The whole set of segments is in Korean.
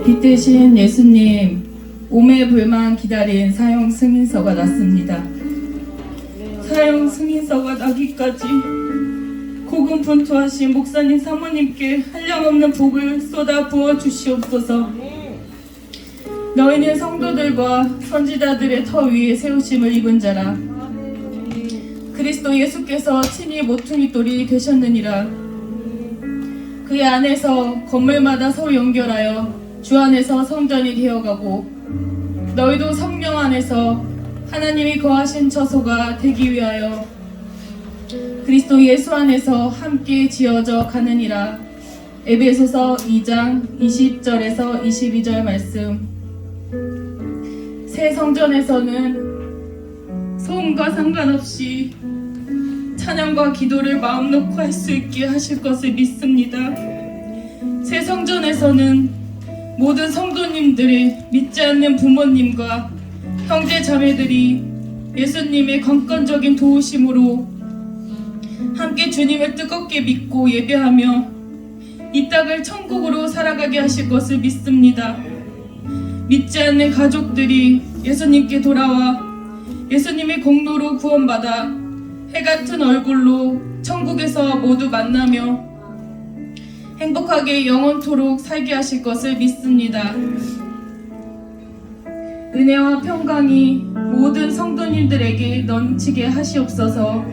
빛되신 예수님, 오매불망 기다린 사형 승인서가 났습니다. 사형 승인서가 나기까지 고군분투하신 목사님 사모님께 한량없는 복을 쏟아 부어 주시옵소서. 너희는 성도들과 선지자들의 터 위에 세우심을 입은 자라. 그리스도 예수께서 친히 모퉁이 돌이 되셨느니라. 그의 안에서 건물마다 서로 연결하여 주 안에서 성전이 되어가고, 너희도 성령 안에서 하나님이 거하신 처소가 되기 위하여 그리스도 예수 안에서 함께 지어져 가느니라. 에베소서 2장 20절에서 22절 말씀. 새 성전에서는 소음과 상관없이 찬양과 기도를 마음 놓고 할 수 있게 하실 것을 믿습니다. 새 성전에서는 모든 성도님들이 믿지 않는 부모님과 형제 자매들이 예수님의 강건적인 도우심으로 함께 주님을 뜨겁게 믿고 예배하며 이 땅을 천국으로 살아가게 하실 것을 믿습니다. 믿지 않는 가족들이 예수님께 돌아와 예수님의 공로로 구원받아 해같은 얼굴로 천국에서 모두 만나며 행복하게 영원토록 살게 하실 것을 믿습니다. 은혜와 평강이 모든 성도님들에게 넘치게 하시옵소서.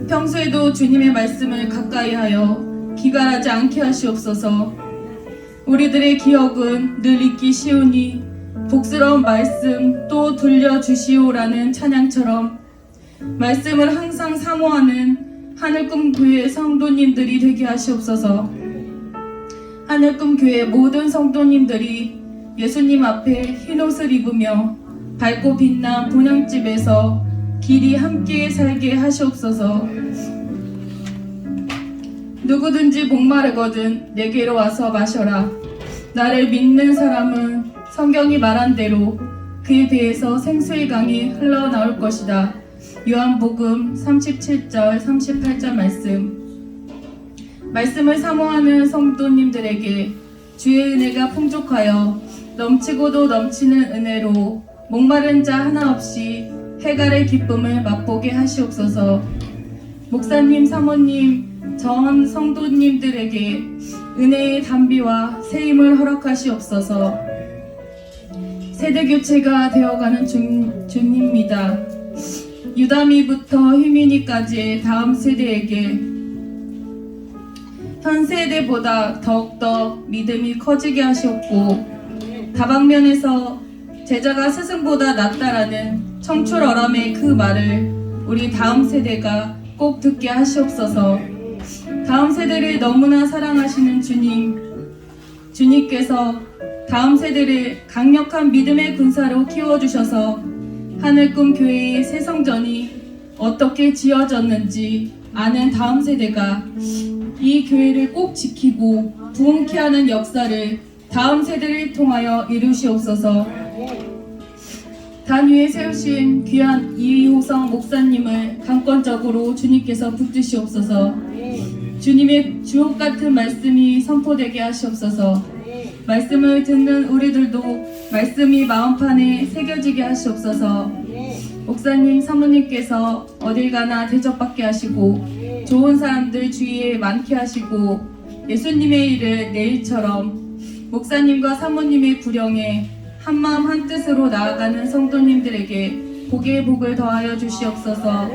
평소에도 주님의 말씀을 가까이 하여 기갈하지 않게 하시옵소서. 우리들의 기억은 늘 잊기 쉬우니 복스러운 말씀 또 들려주시오라는 찬양처럼 말씀을 항상 사모하는 하늘꿈 교회 성도님들이 되게 하시옵소서. 하늘꿈 교회 모든 성도님들이 예수님 앞에 흰옷을 입으며 밝고 빛난 본향집에서 길이 함께 살게 하시옵소서. 누구든지 목마르거든 내게로 와서 마셔라. 나를 믿는 사람은 성경이 말한 대로 그의 배에서 생수의 강이 흘러나올 것이다. 요한복음 37절 38절 말씀을 사모하는 성도님들에게 주의 은혜가 풍족하여 넘치고도 넘치는 은혜로 목마른 자 하나 없이 해갈의 기쁨을 맛보게 하시옵소서. 목사님, 사모님, 전 성도님들에게 은혜의 담비와 세임을 허락하시옵소서. 세대교체가 되어가는 중입니다. 유다미부터 휘민이까지의 다음 세대에게 현 세대보다 더욱더 믿음이 커지게 하시옵고, 다방면에서 제자가 스승보다 낫다라는 청출어람의 그 말을 우리 다음 세대가 꼭 듣게 하시옵소서. 다음 세대를 너무나 사랑하시는 주님께서 다음 세대를 강력한 믿음의 군사로 키워주셔서 하늘꿈 교회의 새 성전이 어떻게 지어졌는지 아는 다음 세대가 이 교회를 꼭 지키고 부흥케 하는 역사를 다음 세대를 통하여 이루시옵소서. 단 위에 세우신 귀한 이호성 목사님을 강권적으로 주님께서 붙드시옵소서. 주님의 주옥 같은 말씀이 선포되게 하시옵소서. 말씀을 듣는 우리들도 말씀이 마음판에 새겨지게 하시옵소서. 목사님, 사모님께서 어딜 가나 대접받게 하시고 좋은 사람들 주위에 많게 하시고 예수님의 일을 내일처럼 목사님과 사모님의 구령에 한마음 한뜻으로 나아가는 성도님들에게 복의 복을 더하여 주시옵소서.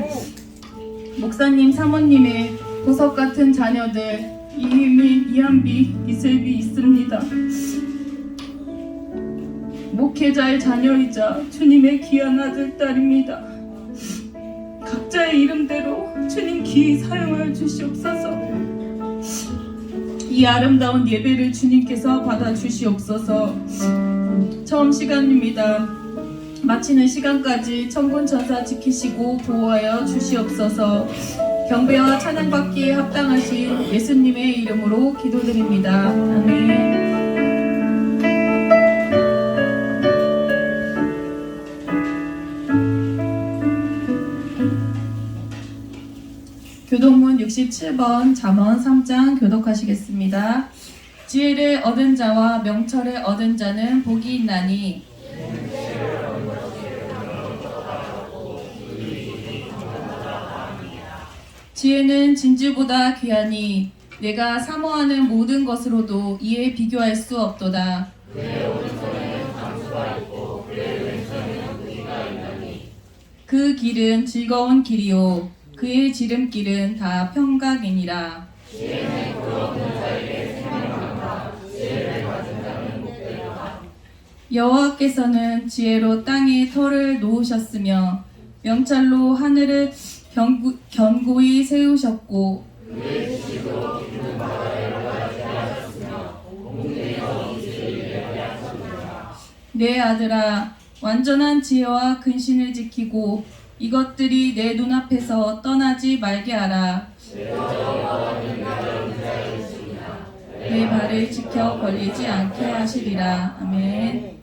목사님, 사모님의 보석 같은 자녀들 이희민, 이한비, 이슬비 있습니다. 목회자의 자녀이자 주님의 귀한 아들, 딸입니다. 각자의 이름대로 주님 귀히 사용하여 주시옵소서. 이 아름다운 예배를 주님께서 받아주시옵소서. 처음 시간입니다. 마치는 시간까지 천군천사 지키시고 보호하여 주시옵소서. 경배와 찬양받기에 합당하신 예수님의 이름으로 기도드립니다. 아멘. 교독문 67번 잠언 3장 교독하시겠습니다. 지혜를 얻은 자와 명철을 얻은 자는 복이 있나니 지혜는 진주보다 귀하니 내가 사모하는 모든 것으로도 이에 비교할 수 없도다. 그 길은 즐거운 길이요 그의 지름길은 다 평강이니라. 여호와께서는 지혜로 땅에 터를 놓으셨으며 명찰로 하늘을 견고히 세우셨고 내 아들아 완전한 지혜와 근신을 지키고 이것들이 내 눈앞에서 떠나지 말게 하라. 내 발을 지켜 걸리지 않게 하시리라. 아멘.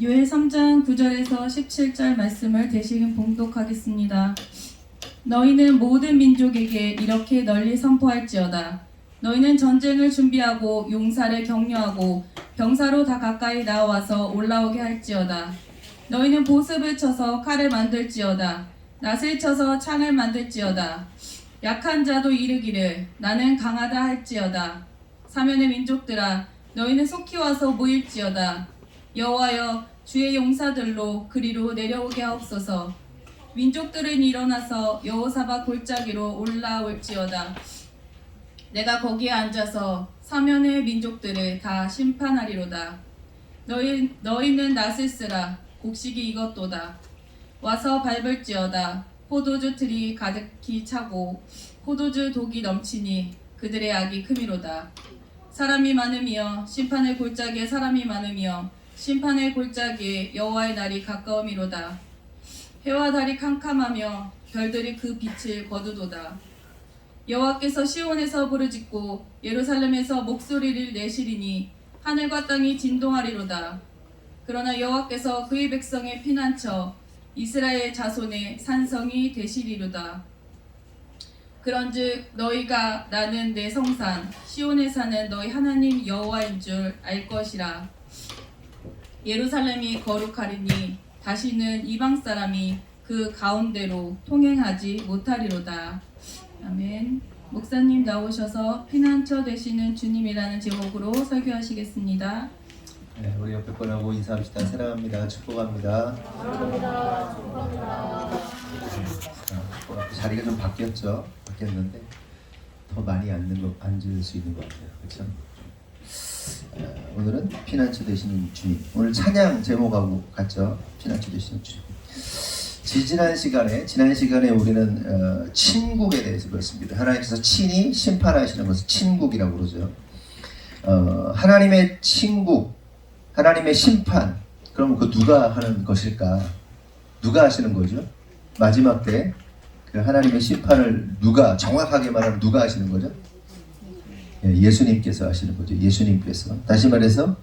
요엘 3장 9절에서 17절 말씀을 대신 봉독하겠습니다. 너희는 모든 민족에게 이렇게 널리 선포할지어다. 너희는 전쟁을 준비하고 용사를 격려하고 병사로 다 가까이 나와서 올라오게 할지어다. 너희는 보습을 쳐서 칼을 만들지어다. 낫을 쳐서 창을 만들지어다. 약한 자도 이르기를 나는 강하다 할지어다. 사면의 민족들아 너희는 속히 와서 모일지어다. 여호와여 주의 용사들로 그리로 내려오게 하옵소서. 민족들은 일어나서 여호사밧 골짜기로 올라올지어다. 내가 거기에 앉아서 사면의 민족들을 다 심판하리로다. 너희는 낫을 쓰라. 곡식이 익었도다. 와서 밟을지어다. 포도주 틀이 가득히 차고 포도주 독이 넘치니 그들의 악이 크미로다. 사람이 많으며 심판의 골짜기에 사람이 많으며 심판의 골짜기에 여호와의 날이 가까우미로다. 해와 달이 캄캄하며 별들이 그 빛을 거두도다. 여호와께서 시온에서 부르짖고 예루살렘에서 목소리를 내시리니 하늘과 땅이 진동하리로다. 그러나 여호와께서 그의 백성의 피난처 이스라엘 자손의 산성이 되시리로다. 그런즉 너희가 나는 내 성산 시온에 사는 너희 하나님 여호와인 줄 알 것이라. 예루살렘이 거룩하리니 다시는 이방 사람이 그 가운데로 통행하지 못하리로다. 아멘. 목사님 나오셔서 피난처 되시는 주님이라는 제목으로 설교하시겠습니다. 네, 우리 옆에 분하고 인사합시다. 사랑합니다. 축복합니다. 사랑합니다. 축복합니다. 자리가 좀 바뀌었는데 더 많이 앉을 수 있는 것 같아요. 그렇죠? 오늘은 피난처 되시는 주님. 오늘 찬양 제목하고 같죠? 피난처 되시는 주님. 지난 시간에 우리는 친국에 대해서 배웠습니다. 하나님께서 친히 심판하시는 것을 친국이라고 그러죠. 하나님의 친국, 하나님의 심판. 그럼 그 누가 하는 것일까? 누가 하시는 거죠? 마지막 때 그 하나님의 심판을 누가, 정확하게 말하면 누가 하시는 거죠? 예수님께서 하시는 거죠. 예수님께서. 다시 말해서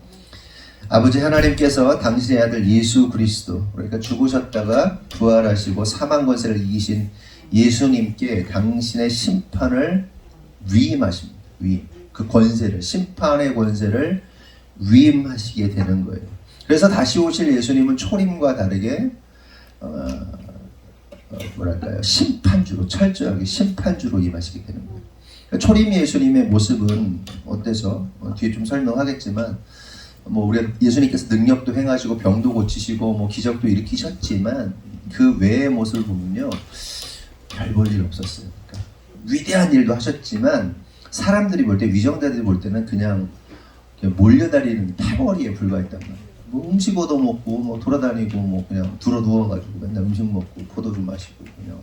아버지 하나님께서 당신의 아들 예수 그리스도, 그러니까 죽으셨다가 부활하시고 사망 권세를 이기신 예수님께 당신의 심판을 위임하십니다. 그 권세를, 심판의 권세를 위임하시게 되는 거예요. 그래서 다시 오실 예수님은 초림과 다르게 심판주로, 철저하게 심판주로 임하시게 되는 거예요. 그러니까 초림 예수님의 모습은 어때서? 뒤에 좀 설명하겠지만 우리 예수님께서 능력도 행하시고 병도 고치시고 기적도 일으키셨지만 그 외의 모습을 보면요, 별 볼 일 없었어요. 그러니까 위대한 일도 하셨지만 사람들이 볼 때, 위정자들이 볼 때는 그냥 몰려다니는 패거리에 불과했단 말이에요. 음식 얻어먹고 돌아다니고 그냥 들어 누워가지고 맨날 음식 먹고 포도주 마시고 그냥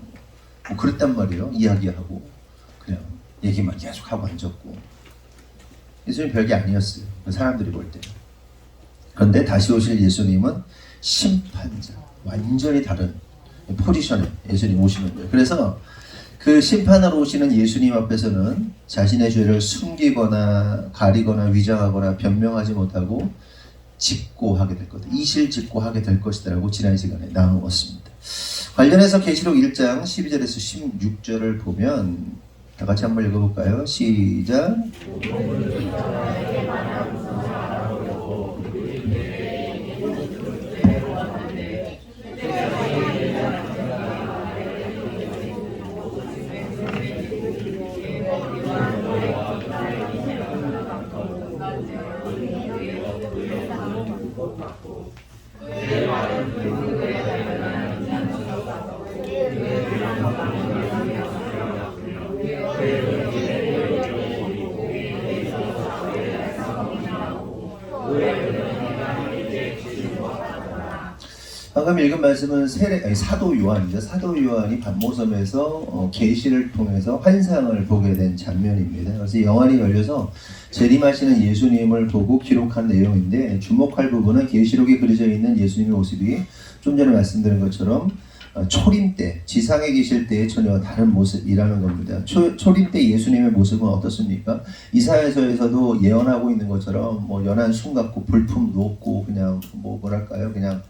그랬단 말이에요. 이야기하고 그냥 얘기만 계속 하고 앉았고. 예수님 별게 아니었어요. 사람들이 볼 때. 그런데 다시 오실 예수님은 심판자, 완전히 다른 포지션에 예수님 오시는 거예요. 그래서 그 심판하러 오시는 예수님 앞에서는 자신의 죄를 숨기거나 가리거나 위장하거나 변명하지 못하고 직고하게 될 것이다. 이실직고하게 될 것이다라고 지난 시간에 나누었습니다. 관련해서 계시록 1장 12절에서 16절을 보면 다 같이 한번 읽어볼까요? 시작. 방금 읽은 말씀은 사도 요한이죠. 사도 요한이 반모섬에서 계시를 통해서 환상을 보게 된 장면입니다. 그래서 영안이 열려서 재림하시는 예수님을 보고 기록한 내용인데, 주목할 부분은 계시록에 그려져 있는 예수님의 모습이 좀 전에 말씀드린 것처럼 초림 때, 지상에 계실 때의 전혀 다른 모습이라는 겁니다. 초림 때 예수님의 모습은 어떻습니까? 이사야서에서도 예언하고 있는 것처럼 뭐 연한 숨 같고 볼품 높고 그냥 뭐랄까요? 그냥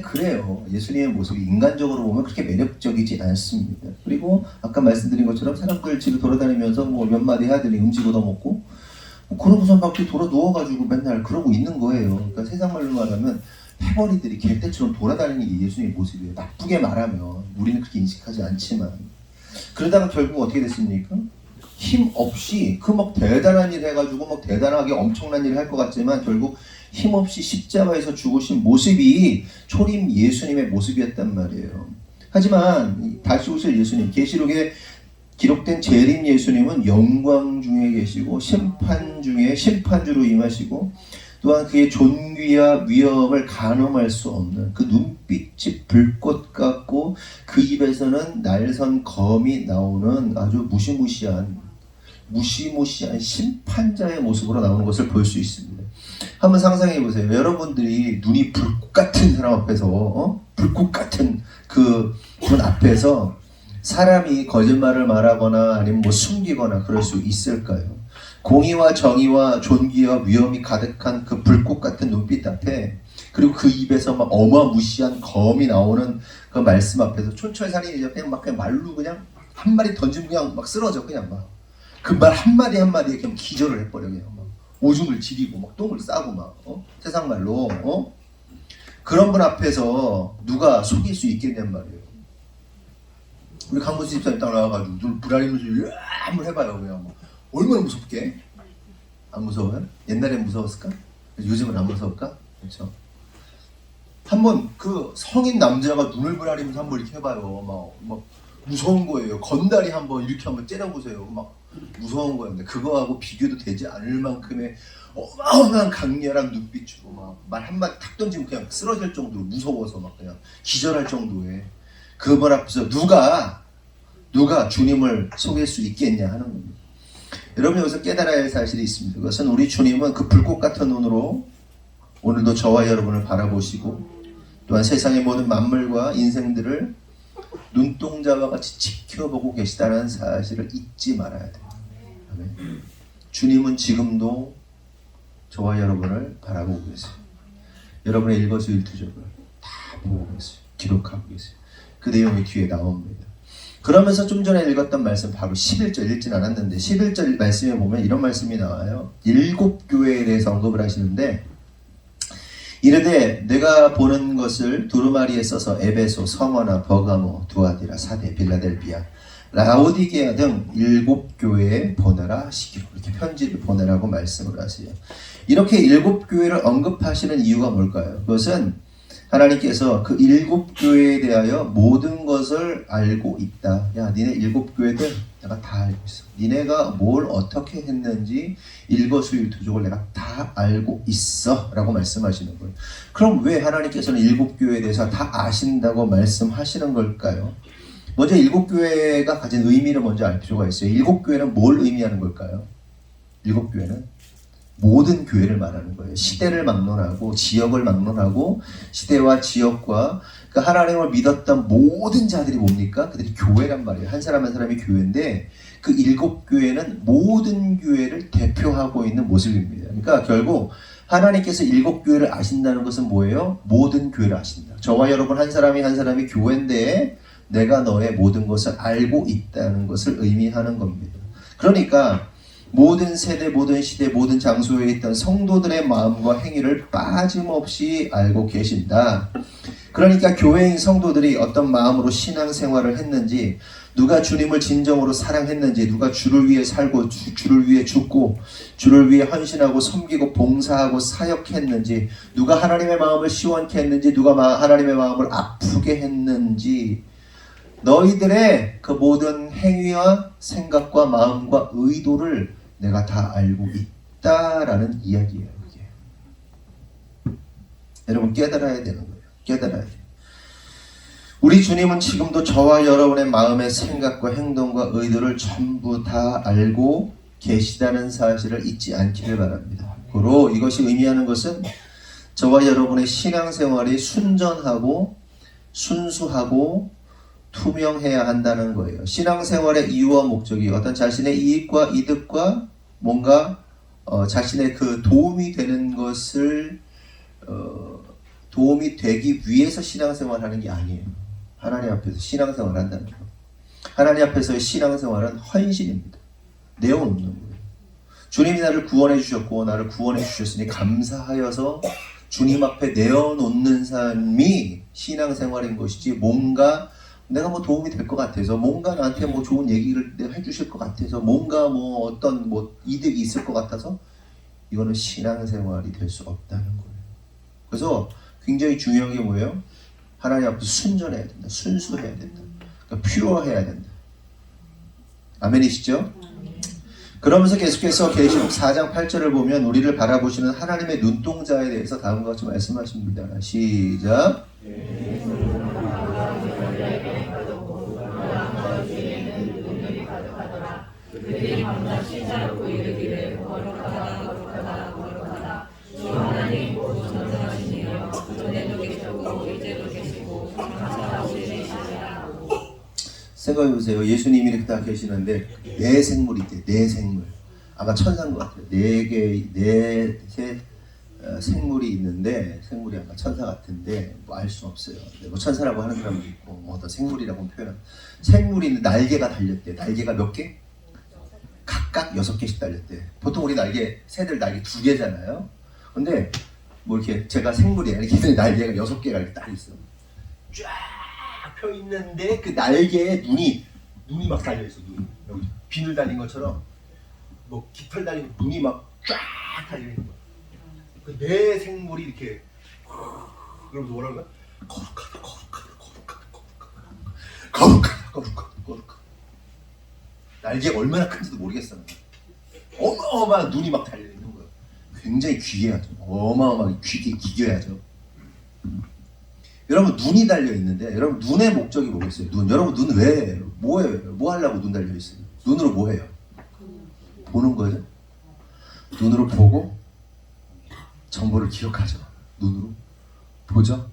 그래요. 예수님의 모습이 인간적으로 보면 그렇게 매력적이지 않습니다. 그리고 아까 말씀드린 것처럼 사람들 집에 돌아다니면서 뭐 몇 마디 하더니 음식 얻어먹고 그러고선 밖에 돌아 누워가지고 맨날 그러고 있는 거예요. 그러니까 세상 말로 말하면 패거리들이 개떼처럼 돌아다니는 게 예수님의 모습이에요. 나쁘게 말하면 우리는 그렇게 인식하지 않지만, 그러다가 결국 어떻게 됐습니까? 힘 없이 그 막 대단한 일 해가지고 막 대단하게 엄청난 일을 할 것 같지만 결국 힘없이 십자가에서 죽으신 모습이 초림 예수님의 모습이었단 말이에요. 하지만 다시 오실 예수님, 계시록에 기록된 재림 예수님은 영광 중에 계시고 심판 중에 심판주로 임하시고, 또한 그의 존귀와 위엄을 가늠할 수 없는 그 눈빛이 불꽃 같고 그 입에서는 날선 검이 나오는 아주 무시무시한 심판자의 모습으로 나오는 것을 볼 수 있습니다. 한번 상상해 보세요. 여러분들이 눈이 불꽃 같은 사람 앞에서 불꽃 같은 그 분 앞에서 사람이 거짓말을 말하거나 아니면 뭐 숨기거나 그럴 수 있을까요? 공의와 정의와 존귀와 위엄이 가득한 그 불꽃 같은 눈빛 앞에, 그리고 그 입에서 막 어마무시한 검이 나오는 그 말씀 앞에서 촌철살인이죠. 그냥 말로 그냥 한 마디 던지면 그냥 막 쓰러져. 그냥 막 그 말 한마디 한마디에 그냥 기절을 해버려. 그냥 막 오줌을 지리고 막 똥을 싸고 막 세상 말로 그런 분 앞에서 누가 속일 수 있겠냔 말이에요. 우리 강문수 집사님 딱 나와가지고 눈 불알이면서 한번 해봐요. 그냥 뭐 얼마나 무섭게? 안 무서워요? 옛날엔 무서웠을까? 요즘은 안 무서울까? 그렇죠? 한번 그 성인 남자가 눈을 부라리면서 한번 이렇게 해봐요. 막 무서운 거예요. 건다리 한번 이렇게 한번 째려보세요. 막 무서운 거였는데 그거하고 비교도 되지 않을 만큼의 어마어마한 강렬한 눈빛으로 막 말 한마디 탁 던지면 그냥 쓰러질 정도로 무서워서 막 그냥 기절할 정도의 그분 앞에서 누가 주님을 속일 수 있겠냐 하는 겁니다. 여러분, 여기서 깨달아야 할 사실이 있습니다. 그것은 우리 주님은 그 불꽃 같은 눈으로 오늘도 저와 여러분을 바라보시고, 또한 세상의 모든 만물과 인생들을 눈동자와 같이 지켜보고 계시다는 사실을 잊지 말아야 돼요. 아멘. 주님은 지금도 저와 여러분을 바라보고 계세요. 여러분의 일거수일투족을 다 보고 계세요. 기록하고 계세요. 그 내용이 뒤에 나옵니다. 그러면서 좀 전에 읽었던 말씀 바로 11절 읽진 않았는데 11절 말씀에 보면 이런 말씀이 나와요. 7교회에 대해서 언급을 하시는데, 이르되 내가 보는 것을 두루마리에 써서 에베소, 서머나, 버가모, 두아디라, 사데, 빌라델비아, 라오디게아 등 7교회에 보내라 하시기로, 이렇게 편지를 보내라고 말씀을 하세요. 이렇게 7교회를 언급하시는 이유가 뭘까요? 그것은 하나님께서 그 7교회에 대하여 모든 것을 알고 있다. 야, 니네 7교회들 내가 다 알고 있어. 니네가 뭘 어떻게 했는지 일거수일투족을 내가 다 알고 있어 라고 말씀하시는 거예요. 그럼 왜 하나님께서는 7교회에 대해서 다 아신다고 말씀하시는 걸까요? 먼저 7교회가 가진 의미를 먼저 알 필요가 있어요. 7교회는 뭘 의미하는 걸까요? 7교회는 모든 교회를 말하는 거예요. 시대를 막론하고 지역을 막론하고 시대와 지역과 그 하나님을 믿었던 모든 자들이 뭡니까? 그들이 교회란 말이에요. 한 사람 한 사람이 교회인데 그 7교회는 모든 교회를 대표하고 있는 모습입니다. 그러니까 결국 하나님께서 7교회를 아신다는 것은 뭐예요? 모든 교회를 아신다. 저와 여러분 한 사람이 교회인데 내가 너의 모든 것을 알고 있다는 것을 의미하는 겁니다. 그러니까 모든 세대, 모든 시대, 모든 장소에 있던 성도들의 마음과 행위를 빠짐없이 알고 계신다. 그러니까 교회인 성도들이 어떤 마음으로 신앙생활을 했는지, 누가 주님을 진정으로 사랑했는지, 누가 주를 위해 살고 주를 위해 죽고 주를 위해 헌신하고 섬기고 봉사하고 사역했는지, 누가 하나님의 마음을 시원케 했는지, 누가 하나님의 마음을 아프게 했는지, 너희들의 그 모든 행위와 생각과 마음과 의도를 내가 다 알고 있다라는 이야기예요. 이게. 여러분 깨달아야 되는 거예요. 깨달아야 돼요. 우리 주님은 지금도 저와 여러분의 마음의 생각과 행동과 의도를 전부 다 알고 계시다는 사실을 잊지 않기를 바랍니다. 고로 이것이 의미하는 것은 저와 여러분의 신앙생활이 순전하고 순수하고 투명해야 한다는 거예요. 신앙생활의 이유와 목적이 어떤 자신의 이익과 이득과 뭔가 자신의 그 도움이 되는 것을 도움이 되기 위해서 신앙생활하는 게 아니에요. 하나님 앞에서 신앙생활 한다는 거. 하나님 앞에서의 신앙생활은 헌신입니다. 내어놓는 거예요. 주님이 나를 구원해 주셨고 나를 구원해 주셨으니 감사하여서 주님 앞에 내어놓는 삶이 신앙생활인 것이지, 뭔가 내가 뭐 도움이 될 것 같아서, 뭔가 나한테 뭐 좋은 얘기를 해주실 것 같아서, 뭔가 뭐 어떤 뭐 이득이 있을 것 같아서, 이거는 신앙생활이 될 수 없다는 거예요. 그래서 굉장히 중요한 게 뭐예요? 하나님 앞에서 순전해야 된다. 순수해야 된다. 그러니까 퓨어해야 된다. 아멘이시죠? 그러면서 계속해서 계시록 4장 8절을 보면 우리를 바라보시는 하나님의 눈동자에 대해서 다음과 같이 말씀하십니다. 시작. 그들이 밤낮 쉬지 않고 이르기를 거룩하다 거룩하다 거룩하다 주 하나님 곧 전능하시니여 전에도 계시고 이제도 계시고 감사하시리시니라. 생각해보세요. 예수님이 이렇게 다 계시는데 네 생물이 있대요. 네 생물. 아마 천사인 것 같아요. 네 생물이 있는데, 생물이 아마 천사 같은데 뭐 알 수 없어요. 뭐 천사라고 하는 사람도 있고 뭐 어떤 생물이라고 표현하는. 생물이 있는 날개가 달렸대. 날개가 몇 개? 각각 6개씩 달렸대. 보통 우리 날개, 새들 날개 2개잖아요. 근데 뭐 이렇게 제가 생물이야. 이렇게 날개가 6개가 이렇게 딱 있어. 쫙 펴 있는데 그 날개에 눈이 막 달려 있어. 눈이 여기 비늘 달린 것처럼, 뭐 깃털 달린 눈이 막 쫙 달려 있는 거야. 그 내 생물이 이렇게 그러면서 뭐라고 그래? 거룩하다 거룩하다 거룩하다 거룩하다 거룩하다 거룩하다. 날개가 얼마나 큰지도 모르겠어. 어마어마한 눈이 막 달려 있는 거야. 굉장히 귀해야죠. 어마어마하게 귀겨야죠. 여러분 눈이 달려 있는데, 여러분 눈의 목적이 뭐겠어요? 눈. 여러분 눈 왜 뭐예요? 뭐 하려고 눈 달려 있어요? 눈으로 뭐 해요? 보는 거죠. 눈으로 보고 정보를 기억하죠. 눈으로 보죠.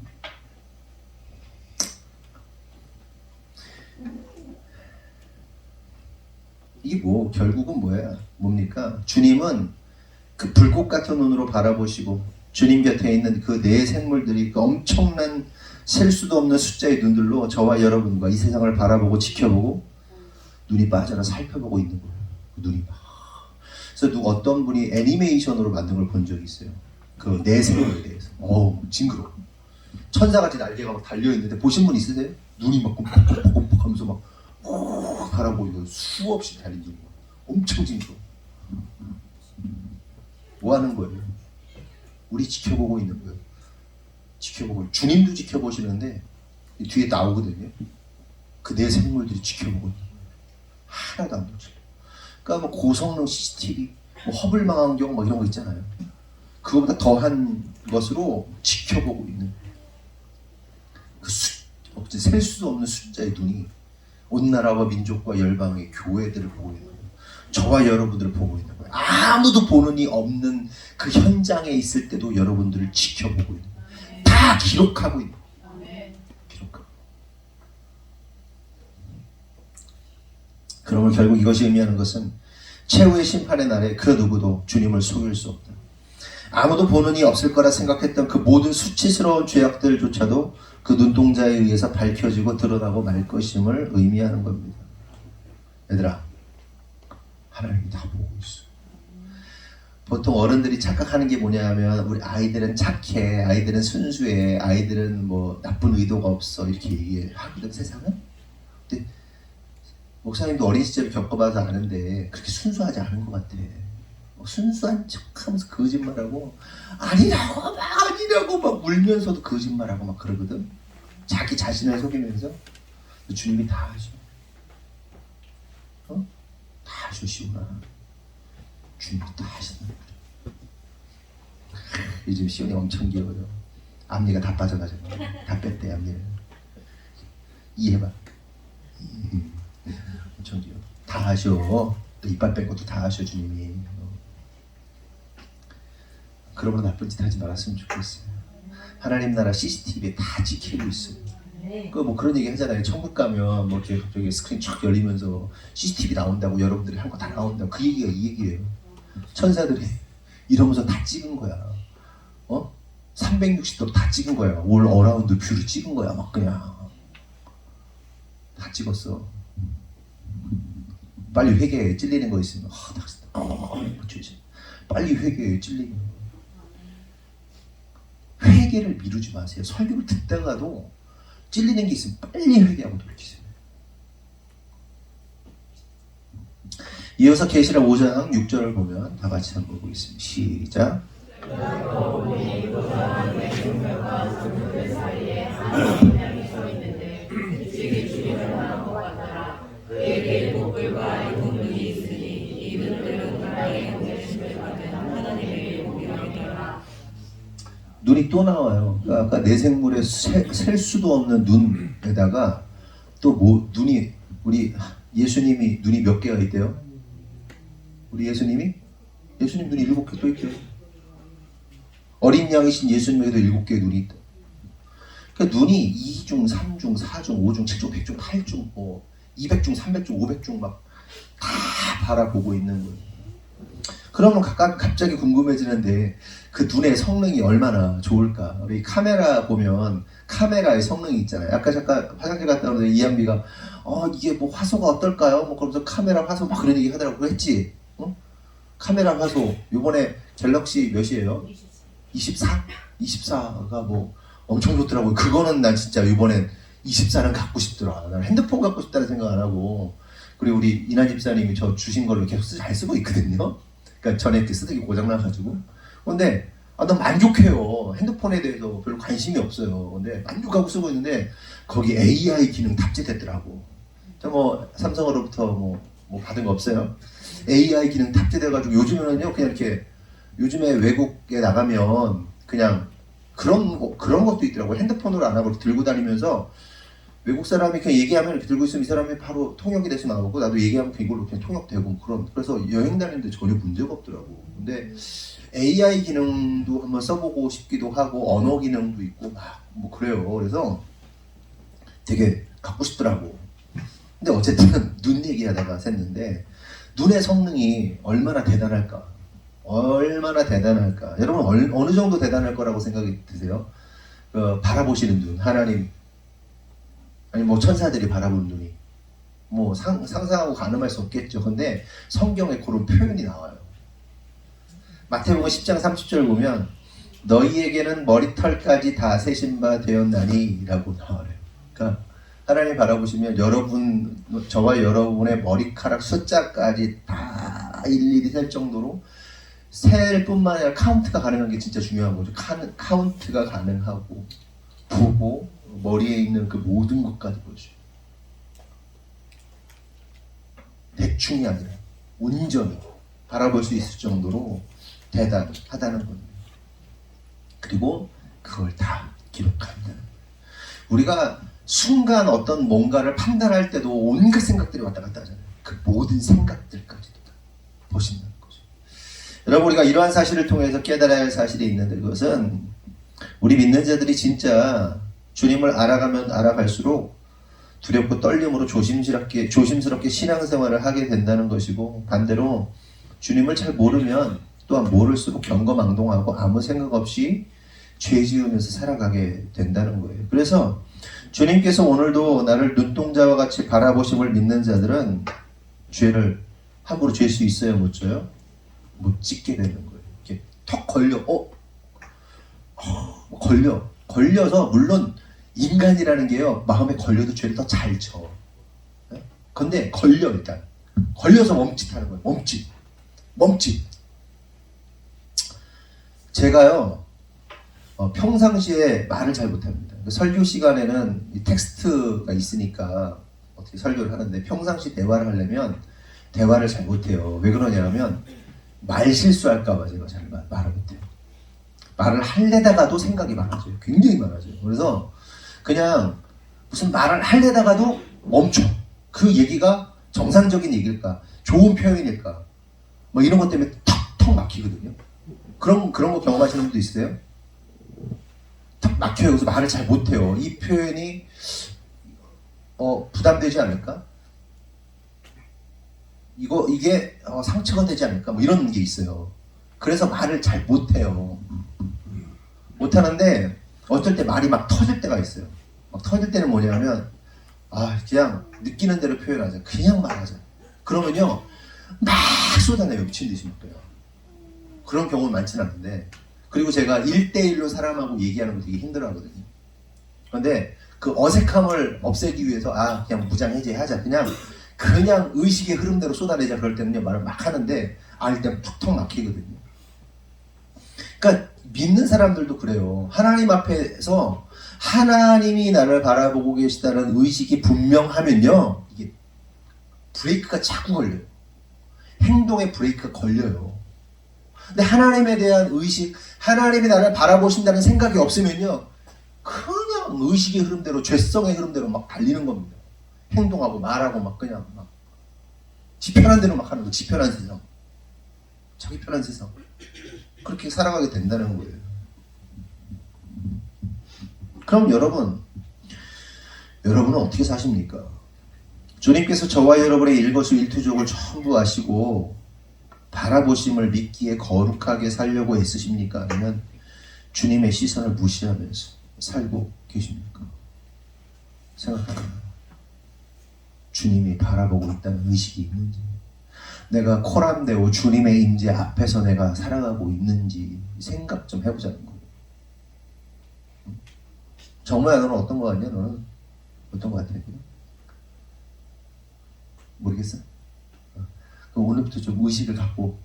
이게 뭐 결국은 뭐야? 뭡니까? 주님은 그 불꽃 같은 눈으로 바라보시고, 주님 곁에 있는 그 네 생물들이 그 엄청난 셀 수도 없는 숫자의 눈들로 저와 여러분과 이 세상을 바라보고 지켜보고 눈이 빠져라 살펴보고 있는 거예요. 눈이 막. 그래서 어떤 분이 애니메이션으로 만든 걸 본 적이 있어요. 그 네 생물에 대해서. 징그러워. 천사같이 날개가 막 달려있는데 보신 분 있으세요? 눈이 막 꼼꼼꼼꼼 하면서 막 바라보고 수없이 달리는 거. 엄청 징그러워. 뭐 하는 거예요? 우리 지켜보고 있는 거예요. 지켜보고, 주님도 지켜보시는데 뒤에 나오거든요. 그 네 생물들이 지켜보고 있는 거예요. 하나도 안 놓쳐요. 그러니까 뭐 고성능 CCTV, 뭐 허블망원경 뭐 이런 거 있잖아요. 그거보다 더한 것으로 지켜보고 있는 그 셀 수 없는 숫자의 눈이 온 나라와 민족과 열방의 교회들을 보고 있는 거예요. 저와 여러분들을 보고 있는 거예요. 아무도 보는 이 없는 그 현장에 있을 때도 여러분들을 지켜보고 있는 거예요. 다 기록하고 있는 거예요. 기록하고. 그러면 결국 이것이 의미하는 것은 최후의 심판의 날에 그 누구도 주님을 속일 수 없다. 아무도 보는 이 없을 거라 생각했던 그 모든 수치스러운 죄악들조차도 그 눈동자에 의해서 밝혀지고 드러나고 말 것임을 의미하는 겁니다. 얘들아, 하나님이 다 보고 있어. 보통 어른들이 착각하는 게 뭐냐면 우리 아이들은 착해, 아이들은 순수해, 아이들은 뭐 나쁜 의도가 없어 이렇게 얘기하거든 세상은. 근데 목사님도 어린 시절을 겪어봐서 아는데 그렇게 순수하지 않은 것 같아. 순수한 척하면서 거짓말하고 아니라고 막 울면서도 거짓말하고 막 그러거든. 자기 자신을 속이면서. 주님이 다 하셔. 다 하셔 시온아. 주님이 다 하신단 말이야. 요즘 시온이 엄청 귀여워요. 앞니가 다 빠져가지고 다 뺐대 앞니를. 이해봐. 엄청 귀여워. 다 하셔. 또 이빨 뺀 것도 다 하셔 주님이. 그러므로 나쁜 짓 하지 말았으면 좋겠어요. 하나님 나라 CCTV에 다 찍히고 있어요. 그 뭐 그런 얘기 하잖아요. 천국 가면 뭐 이렇게 갑자기 스크린 쫙 열리면서 CCTV 나온다고 여러분들이 한 거 다 나온다고 그 얘기가 이 얘기예요. 천사들이 이러면서 다 찍은 거야. 360도 다 찍은 거야. 올 어라운드 뷰를 찍은 거야. 막 그냥 다 찍었어. 빨리 회개해. 찔리는 거 있으면 빨리 회개해. 찔리는 거. 회개를 미루지 마세요. 설교를 듣다가도 찔리는 게 있으면 빨리 회개하고 돌이키세요. 이어서 계시록 5장 6절을 보면 다 같이 한번 보겠습니다. 시작. 눈이 또 나와요. 그러니까 아까 내생물에 셀 수도 없는 눈에다가 또 뭐 눈이 우리 예수님이 눈이 몇 개가 있대요? 우리 예수님 눈이 7개 또 있대요. 어린 양이신 예수님에게도 7개의 눈이 있다. 그러니까 눈이 2중, 3중, 4중, 5중, 7중, 100중, 8중, 뭐 200중, 300중, 500중 막 다 바라보고 있는 거예요. 그러면 갑자기 궁금해지는데 그 눈의 성능이 얼마나 좋을까? 우리 카메라 보면 카메라의 성능이 있잖아요. 아까 잠깐 화장실 갔다 오는데 이한비가 이게 뭐 화소가 어떨까요? 뭐 그러면서 카메라 화소 막 그런 얘기 하더라고. 했지? 카메라 화소 요번에 갤럭시 몇이에요? 24? 24가 뭐 엄청 좋더라고요. 그거는 난 진짜 이번엔 24는 갖고 싶더라. 난 핸드폰 갖고 싶다는 생각 안 하고. 그리고 우리 이나 집사님이 저 주신 걸로 계속 잘 쓰고 있거든요. 그러니까 전에 이렇게 쓰더니 고장나가지고. 근데 난 만족해요. 핸드폰에 대해서 별로 관심이 없어요. 근데 만족하고 쓰고 있는데 거기 AI 기능 탑재됐더라고. 저 뭐 삼성으로부터 뭐 받은 거 없어요? AI 기능 탑재돼가지고 요즘에는요 그냥 이렇게 요즘에 외국에 나가면 그냥 그런 것도 있더라고. 핸드폰으로 안 하고 이렇게 들고 다니면서 외국 사람이 그냥 얘기하면 이렇게 들고 있으면 이 사람이 바로 통역이 돼서 나오고 나도 얘기하면 이걸로 그냥 통역되고 그래서 여행 다니는데 전혀 문제가 없더라고. 근데 AI 기능도 한번 써보고 싶기도 하고 언어 기능도 있고 막 뭐 그래요. 그래서 되게 갖고 싶더라고. 근데 어쨌든 눈 얘기하다가 샜는데 눈의 성능이 얼마나 대단할까? 여러분 어느 정도 대단할 거라고 생각이 드세요? 바라보시는 눈, 하나님 아니 뭐 천사들이 바라보는 눈이 뭐 상상하고 가늠할 수 없겠죠. 근데 성경에 그런 표현이 나와요. 마태복음 10장 30절 보면 너희에게는 머리털까지 다 세신 바 되었나니 라고 나와요. 그러니까 하나님 바라보시면 저와 여러분의 머리카락 숫자까지 다 일일이 셀 정도로 셀 뿐만 아니라 카운트가 가능한 게 진짜 중요한 거죠. 카운트가 가능하고 보고 머리에 있는 그 모든 것까지 보여줘요. 대충이 아니라 온전히 바라볼 수 있을 정도로 대단하다는 겁니다. 그리고 그걸 다 기록한다는 거예요. 우리가 순간 어떤 뭔가를 판단할 때도 온갖 생각들이 왔다 갔다 하잖아요. 그 모든 생각들까지도 다 보신다는 거죠. 여러분 우리가 이러한 사실을 통해서 깨달아야 할 사실이 있는데 그것은 우리 믿는 자들이 진짜 주님을 알아가면 알아갈수록 두렵고 떨림으로 조심스럽게 신앙생활을 하게 된다는 것이고 반대로 주님을 잘 모르면 또한 모를수록 경거망동하고 아무 생각 없이 죄 지으면서 살아가게 된다는 거예요. 그래서 주님께서 오늘도 나를 눈동자와 같이 바라보심을 믿는 자들은 죄를 함부로 쥘 수 있어요, 못 져요? 못 찢게 되는 거예요. 이렇게 턱 걸려, 걸려서 물론 인간이라는 게요, 마음에 걸려도 죄를 더 잘 져. 근데 걸려, 일단 걸려서 멈칫하는 거예요. 멈칫. 제가요, 평상시에 말을 잘 못합니다. 설교 시간에는 이 텍스트가 있으니까 어떻게 설교를 하는데, 평상시 대화를 하려면 대화를 잘 못해요. 왜 그러냐면 말 실수할까봐 제가 잘 말을 못해요. 말을 하려다가도 생각이 많아져요. 굉장히 많아져요. 그래서 그냥 무슨 말을 하려다가도 멈춰. 그 얘기가 정상적인 얘기일까, 좋은 표현일까, 뭐 이런 것 때문에 턱 막히거든요. 그런 거 경험하시는 분도 있어요? 턱 막혀요. 그래서 말을 잘 못해요. 이 표현이 부담되지 않을까? 이게 상처가 되지 않을까? 뭐 이런 게 있어요. 그래서 말을 잘 못해요. 못하는데 어떨 때 말이 막 터질 때가 있어요. 막 터질 때는 뭐냐면, 그냥 느끼는 대로 표현하자. 그냥 말하자. 그러면요, 막 쏟아내요. 미친 듯이 막 그래요. 그런 경우는 많지는 않은데, 그리고 제가 1대1로 사람하고 얘기하는 거 되게 힘들어하거든요. 그런데 그 어색함을 없애기 위해서 그냥 무장해제하자. 그냥 의식의 흐름대로 쏟아내자. 그럴 때는요, 말을 막 하는데 일단 툭툭 막히거든요. 그러니까 믿는 사람들도 그래요. 하나님 앞에서 하나님이 나를 바라보고 계시다는 의식이 분명하면요, 이게 브레이크가 자꾸 걸려요. 행동에 브레이크가 걸려요. 근데 하나님에 대한 의식, 하나님이 나를 바라보신다는 생각이 없으면요, 그냥 의식의 흐름대로, 죄성의 흐름대로 막 달리는 겁니다. 행동하고 말하고 막 그냥 막 지 편한 대로 막 하는 거. 지 편한 세상, 자기 편한 세상, 그렇게 살아가게 된다는 거예요. 그럼 여러분은 어떻게 사십니까? 주님께서 저와 여러분의 일거수일투족을 전부 아시고 바라보심을 믿기에 거룩하게 살려고 애쓰십니까? 아니면 주님의 시선을 무시하면서 살고 계십니까? 생각합니다. 주님이 바라보고 있다는 의식이 있는지, 내가 코람데오 주님의 임재 앞에서 내가 살아가고 있는지 생각 좀 해보자는 거예요. 정말 너는 어떤 거 같냐? 너는 어떤 거 같아? 모르겠어? 그럼 오늘부터 좀 의식을 갖고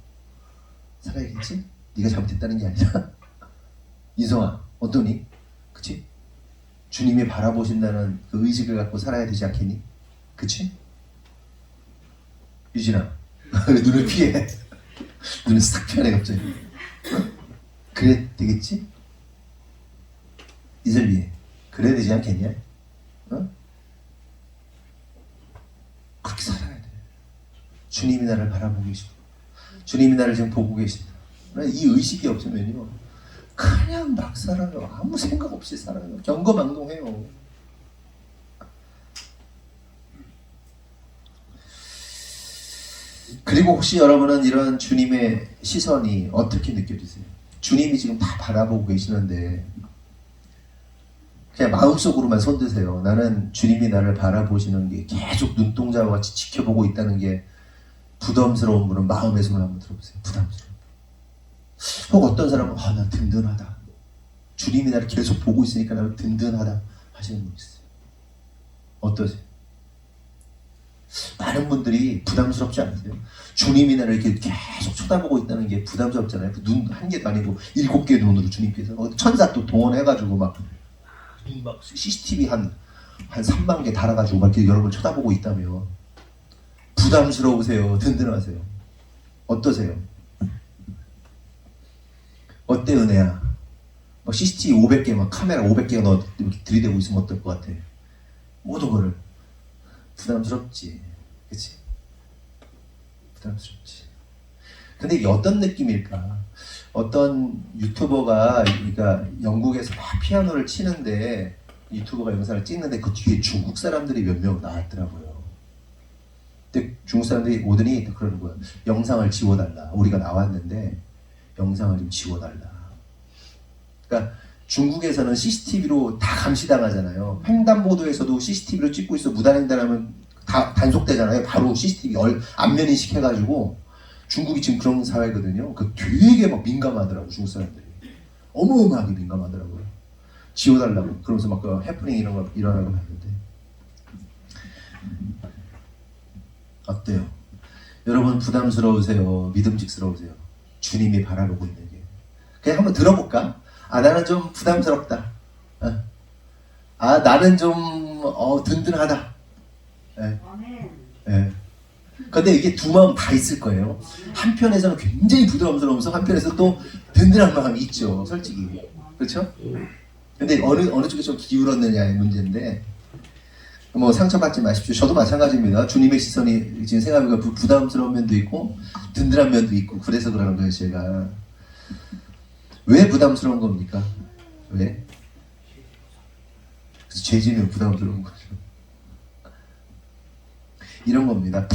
살아야겠지? 네가 잘못했다는 게 아니라 인성아, 어떠니? 그치? 주님이 바라보신다는 그 의식을 갖고 살아야 되지 않겠니? 그치? 유진아, 눈을 피해. 눈을 싹 피하네 갑자기. 그래 되겠지? 이슬비에 그래야 되지 않겠냐? 그렇게 살아야 돼. 주님이 나를 바라보고 계시고, 주님이 나를 지금 보고 계신다. 이 의식이 없으면요, 그냥 막 살아요. 아무 생각 없이 살아요. 경거망동해요. 그리고 혹시 여러분은 이런 주님의 시선이 어떻게 느껴지세요? 주님이 지금 다 바라보고 계시는데 그냥 마음속으로만 손드세요. 나는 주님이 나를 바라보시는 게 계속 눈동자와 같이 지켜보고 있다는 게 부담스러운 분은 마음의 손을 한번 들어보세요. 부담스러운. 혹 어떤 사람은 나 든든하다. 주님이 나를 계속 보고 있으니까 나를 든든하다 하시는 분 있어요. 어떠세요? 많은 분들이 부담스럽지 않으세요? 주님이 나를 이렇게 계속 쳐다보고 있다는 게 부담스럽잖아요. 그 눈 한 개도 아니고 7개의 눈으로 주님께서 천사 또 동원해가지고 막 CCTV 한 3만 개 달아가지고 막 이렇게 여러분 쳐다보고 있다면 부담스러우세요? 든든하세요? 어떠세요? 어때 은혜야? 막 CCTV 500개, 막 카메라 500개가 너 이렇게 들이대고 있으면 어떨 것 같아? 모든 거를. 부담스럽지, 그치? 부담스럽지. 근데 이게 어떤 느낌일까? 어떤 유튜버가, 그러니까 영국에서 막 피아노를 치는데, 유튜버가 영상을 찍는데 그 뒤에 중국 사람들이 몇 명 나왔더라고요. 근데 중국 사람들이 오더니 그러는 거예요. 영상을 지워달라. 우리가 나왔는데 영상을 좀 지워달라. 그러니까 중국에서는 CCTV로 다 감시당하잖아요. 횡단보도에서도 CCTV로 찍고 있어. 무단횡단하면 다 단속되잖아요. 바로 CCTV 안면 인식해가지고. 중국이 지금 그런 사회거든요. 그 되게 막 민감하더라고, 중국 사람들이. 어마어마하게 민감하더라고요. 지워달라고. 그러면서 막 그 해프닝 이런 거 일어나고 하는데. 어때요? 여러분 부담스러우세요? 믿음직스러우세요? 주님이 바라보고 있는 게. 그냥 한번 들어볼까? 아, 나는 좀 부담스럽다. 아, 나는 좀 든든하다. 예. 예. 근데 이게 두 마음 다 있을 거예요. 한편에서는 굉장히 부담스러우면서 한편에서 또 든든한 마음이 있죠. 솔직히. 그렇죠? 근데 어느 쪽에 좀 기울었느냐의 문제인데, 뭐 상처받지 마십시오. 저도 마찬가지입니다. 주님의 시선이 지금 생각해보니까 부담스러운 면도 있고 든든한 면도 있고 그래서 그러는 거예요. 제가 왜 부담스러운 겁니까? 왜? 그래서 죄지면 부담스러운 거죠. 이런 겁니다.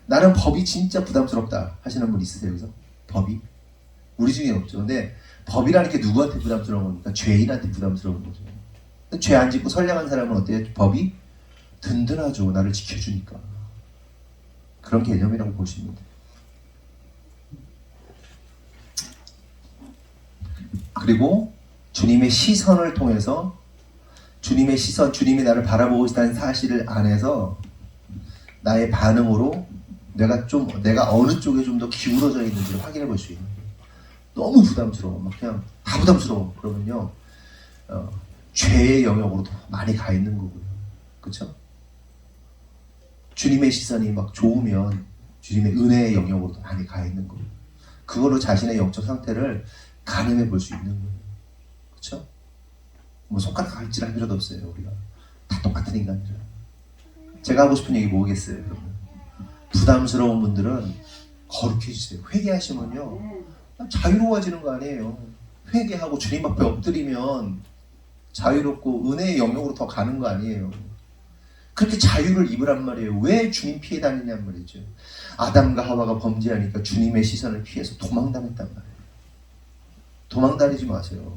나는 법이 진짜 부담스럽다 하시는 분 있으세요? 여기서? 법이? 우리 중에 없죠. 근데 법이라는 게 누구한테 부담스러운 겁니까? 죄인한테 부담스러운 거죠. 죄 안 짓고 선량한 사람은 어때요? 법이 든든하죠. 나를 지켜주니까. 그런 개념이라고 보시면 돼요. 그리고 주님의 시선을 통해서 주님의 시선, 주님이 나를 바라보고 있다는 사실을 안에서 나의 반응으로 내가 어느 쪽에 좀 더 기울어져 있는지를 확인해 볼 수 있는 거예요. 너무 부담스러워. 막 그냥 다 부담스러워. 그러면요. 죄의 영역으로 더 많이 가 있는 거고요. 그렇죠? 주님의 시선이 막 좋으면 주님의 은혜의 영역으로 더 많이 가 있는 거예요. 그걸로 자신의 영적 상태를 가늠해 볼 수 있는 거예요. 그렇죠? 뭐 손가락 갈질할 필요도 없어요. 우리가 다 똑같은 인간이죠. 제가 하고 싶은 얘기 뭐겠어요? 그러면 부담스러운 분들은 거룩해지세요. 회개하시면요 자유로워지는 거 아니에요. 회개하고 주님 앞에 엎드리면 자유롭고 은혜의 영역으로 더 가는 거 아니에요. 그렇게 자유를 입으란 말이에요. 왜 주님 피해 다니냔 말이죠. 아담과 하와가 범죄하니까 주님의 시선을 피해서 도망다녔단 말이에요. 도망다니지 마세요.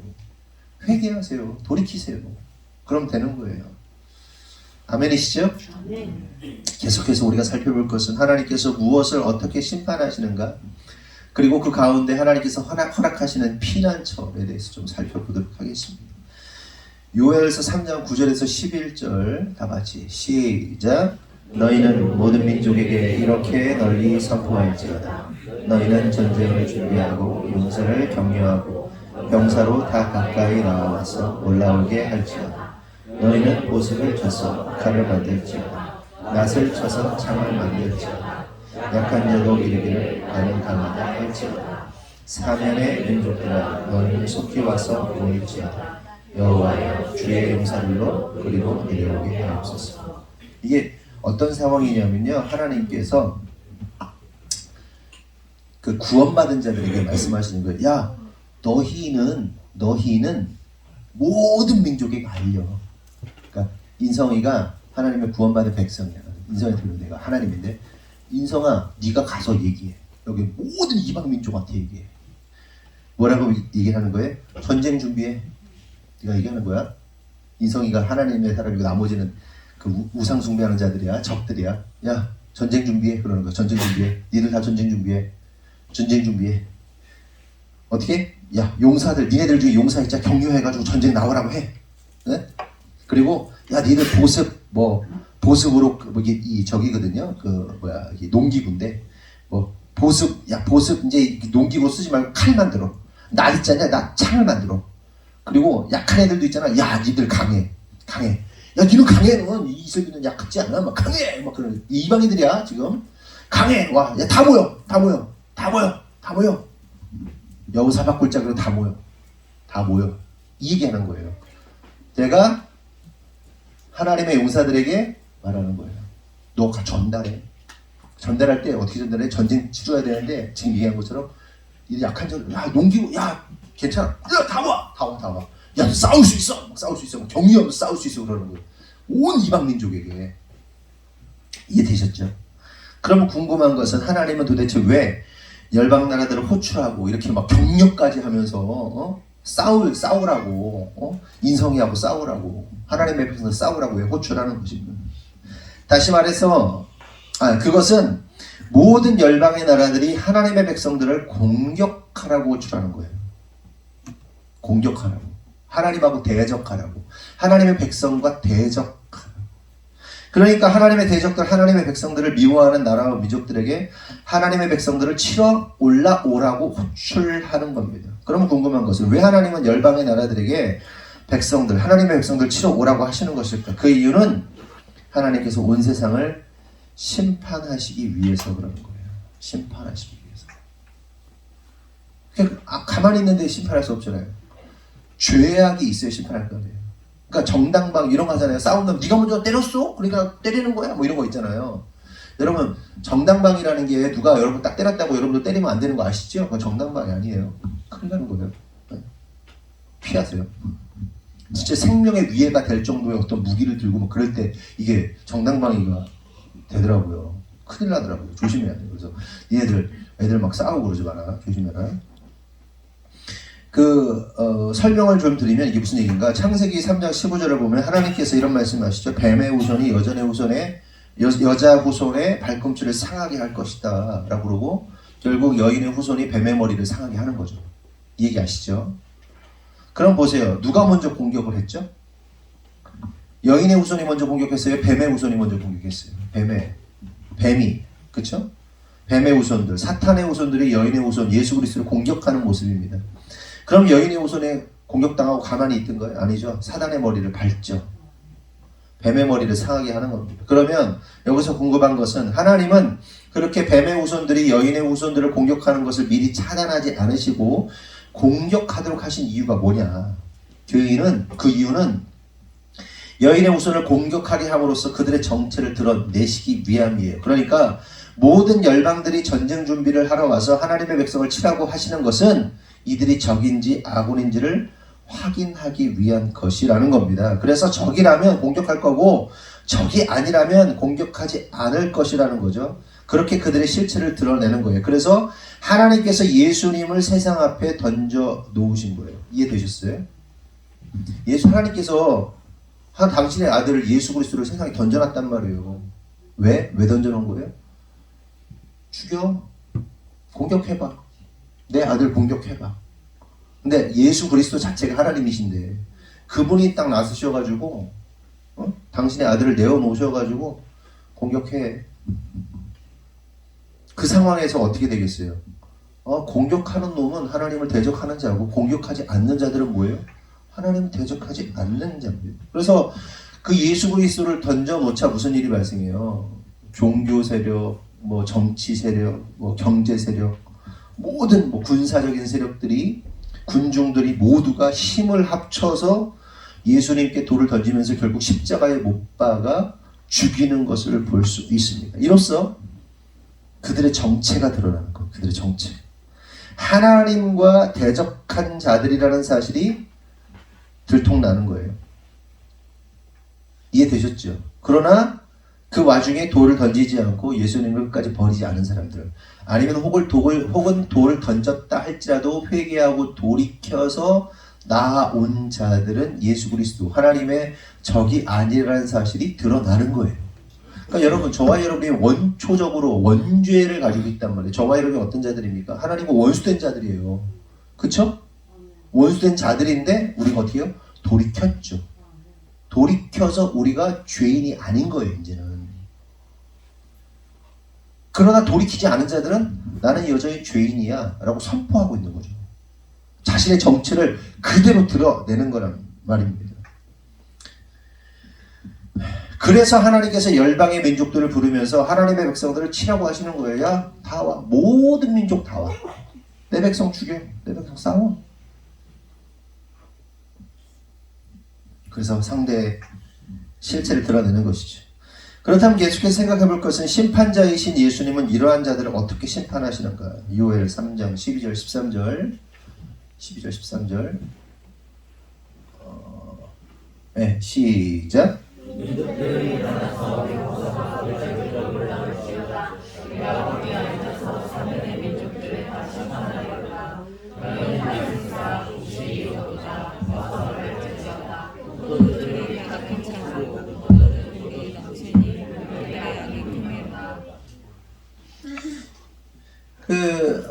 회개하세요. 돌이키세요. 그럼 되는 거예요. 아멘이시죠? 계속해서 우리가 살펴볼 것은 하나님께서 무엇을 어떻게 심판하시는가, 그리고 그 가운데 하나님께서 허락하시는 피난처에 대해서 좀 살펴보도록 하겠습니다. 요엘서 3장 9절에서 11절 다 같이 시작. 너희는 모든 민족에게 이렇게 널리 선포할지어다. 너희는 전쟁을 준비하고 용사를 격려하고 병사로 다 가까이 나와서 올라오게 할지어다. 너희는 보석을 쳐서 칼을 만들지어다. 낫을 쳐서 창을 만들지어다. 약한 자도 이르기를 나는 강하다 할지어다. 사면의 민족들아 너희는 속히 와서 모일지어다. 여호와여 주의 용사들로 그리로 내려오게 하옵소서. 이게 어떤 상황이냐면요, 하나님께서 그 구원받은 자들에게 말씀하시는 거예요. 야, 너희는 모든 민족에게 알려. 그러니까 인성이가 하나님의 구원받은 백성이야. 인성이 들면 내가 하나님인데, 인성아 네가 가서 얘기해. 여기 모든 이방 민족한테 얘기해. 뭐라고 얘기하는 거예요? 전쟁 준비해. 네가 얘기하는 거야. 인성이가 하나님의 사람이고 나머지는 그 우상 숭배하는 자들이야. 적들이야. 야, 전쟁 준비해. 그러는 거야. 전쟁 준비해. 니들 다 전쟁 준비해. 전쟁 준비해. 어떻게? 야, 용사들, 니네들 중에 용사 있자 격려해가지고 전쟁 나오라고 해. 네? 그리고 야, 니들 보습으로 이게 저기거든요. 이게 농기구인데 보습 이제 농기구 쓰지 말고 칼 만들어. 나 있잖냐, 나 창을 만들어. 그리고 약한 애들도 있잖아. 야, 니들 강해. 야, 니는 강해. 넌 이슬비는 약하지 않아? 막 강해. 막 그런 이방인들이야 지금. 강해. 와, 야, 다 모여. 여우사박 골짜기로 다 모여. 이 얘기하는 거예요. 내가 하나님의 용사들에게 말하는 거예요. 너가 전달할 때 어떻게 전달해? 전쟁 치러야 되는데 지금 얘기한 것처럼 이 약한 자들, 야, 농기구, 야, 괜찮아. 야, 다 와. 야, 싸울 수 있어. 격려하면 싸울 수 있어. 그러는 거예요. 온 이방 민족에게. 이해되셨죠? 그럼 궁금한 것은 하나님은 도대체 왜 열방 나라들을 호출하고 이렇게 막 격려까지 하면서 싸우라고 인성이하고 싸우라고 하나님의 백성을 싸우라고 왜 호출하는 것입니까? 다시 말해서 그것은 모든 열방의 나라들이 하나님의 백성들을 공격하라고 주라는 거예요. 공격하라고. 하나님하고 대적하라고. 하나님의 백성과 대적하라고. 그러니까 하나님의 대적들, 하나님의 백성들을 미워하는 나라와 민족들에게 하나님의 백성들을 치러 올라오라고 호출하는 겁니다. 그러면 궁금한 것은 왜 하나님은 열방의 나라들에게 백성들, 하나님의 백성들을 치러 오라고 하시는 것일까? 그 이유는 하나님께서 온 세상을 심판하시기 위해서 그러는 거예요. 심판하시기 위해서. 가만히 있는데 심판할 수 없잖아요. 죄악이 있어야 심판할 거예요. 그러니까 정당방 이런 거 하잖아요. 싸우면 네가 먼저 때렸어? 그러니까 때리는 거야? 뭐 이런 거 있잖아요. 여러분 정당방이라는 게 누가 여러분 딱 때렸다고 여러분도 때리면 안 되는 거 아시죠? 그건 정당방이 아니에요. 큰일 나는 거예요. 피하세요. 진짜 생명의 위해가 될 정도의 어떤 무기를 들고 뭐 그럴 때 이게 정당방위가 되더라고요. 큰일 나더라고요. 조심해야 돼요. 그래서 애들 막 싸우고 그러지 마라. 조심해라. 설명을 좀 드리면 이게 무슨 얘기인가? 창세기 3장 15절을 보면 하나님께서 이런 말씀하시죠. 뱀의 후손이 여자 후손의 발꿈치를 상하게 할 것이다 라고 그러고 결국 여인의 후손이 뱀의 머리를 상하게 하는 거죠. 이 얘기 아시죠? 그럼 보세요. 누가 먼저 공격을 했죠? 여인의 후손이 먼저 공격했어요? 뱀의 후손이 먼저 공격했어요? 뱀이 그쵸? 뱀의 후손들, 사탄의 후손들이 여인의 후손 예수 그리스도를 공격하는 모습입니다. 그럼 여인의 후손에 공격당하고 가만히 있던가요? 아니죠. 사단의 머리를 밟죠. 뱀의 머리를 상하게 하는 겁니다. 그러면 여기서 궁금한 것은 하나님은 그렇게 뱀의 후손들이 여인의 후손들을 공격하는 것을 미리 차단하지 않으시고 공격하도록 하신 이유가 뭐냐? 그 이유는 여인의 후손을 공격하게 함으로써 그들의 정체를 드러내시기 위함이에요. 그러니까 모든 열방들이 전쟁 준비를 하러 와서 하나님의 백성을 치라고 하시는 것은 이들이 적인지 아군인지를 확인하기 위한 것이라는 겁니다. 그래서 적이라면 공격할 거고 적이 아니라면 공격하지 않을 것이라는 거죠. 그렇게 그들의 실체를 드러내는 거예요. 그래서 하나님께서 예수님을 세상 앞에 던져 놓으신 거예요. 이해되셨어요? 하나님께서 당신의 아들을 예수 그리스도를 세상에 던져놨단 말이에요. 왜 던져놓은 거예요? 죽여. 공격해봐. 내 아들 공격해봐. 근데 예수 그리스도 자체가 하나님이신데 그분이 딱 나서셔가지고 당신의 아들을 내어놓으셔가지고 공격해. 그 상황에서 어떻게 되겠어요? 공격하는 놈은 하나님을 대적하는 자고 공격하지 않는 자들은 뭐예요? 하나님을 대적하지 않는 자입니다. 그래서 그 예수 그리스도를 던져놓자 무슨 일이 발생해요? 종교 세력, 정치 세력, 경제 세력, 모든 군사적인 세력들이 군중들이 모두가 힘을 합쳐서 예수님께 돌을 던지면서 결국 십자가에 못 박아 죽이는 것을 볼 수 있습니다. 이로써 그들의 정체가 드러나는 거예요. 그들의 정체. 하나님과 대적한 자들이라는 사실이 들통나는 거예요. 이해되셨죠? 그러나 그 와중에 돌을 던지지 않고 예수님을 끝까지 버리지 않은 사람들, 아니면 혹은 돌을 던졌다 할지라도 회개하고 돌이켜서 나아온 자들은 예수 그리스도 하나님의 적이 아니라는 사실이 드러나는 거예요. 그러니까 여러분, 저와 여러분이 원초적으로 원죄를 가지고 있단 말이에요. 저와 여러분이 어떤 자들입니까? 하나님과 원수된 자들이에요. 그쵸? 원수된 자들인데 우리가 어떻게 해요? 돌이켰죠. 돌이켜서 우리가 죄인이 아닌 거예요. 이제는. 그러나 돌이키지 않은 자들은 나는 여전히 죄인이야 라고 선포하고 있는 거죠. 자신의 정체를 그대로 드러내는 거란 말입니다. 그래서 하나님께서 열방의 민족들을 부르면서 하나님의 백성들을 치라고 하시는 거예요. 야, 다 와. 모든 민족 다 와. 내 백성 죽여. 내 백성 싸워. 그래서 상대의 실체를 드러내는 것이죠. 그렇다면 계속해서 생각해 볼 것은 심판자이신 예수님은 이러한 자들을 어떻게 심판하시는가? 요엘 3장 12절 13절 12절 13절 네, 시작.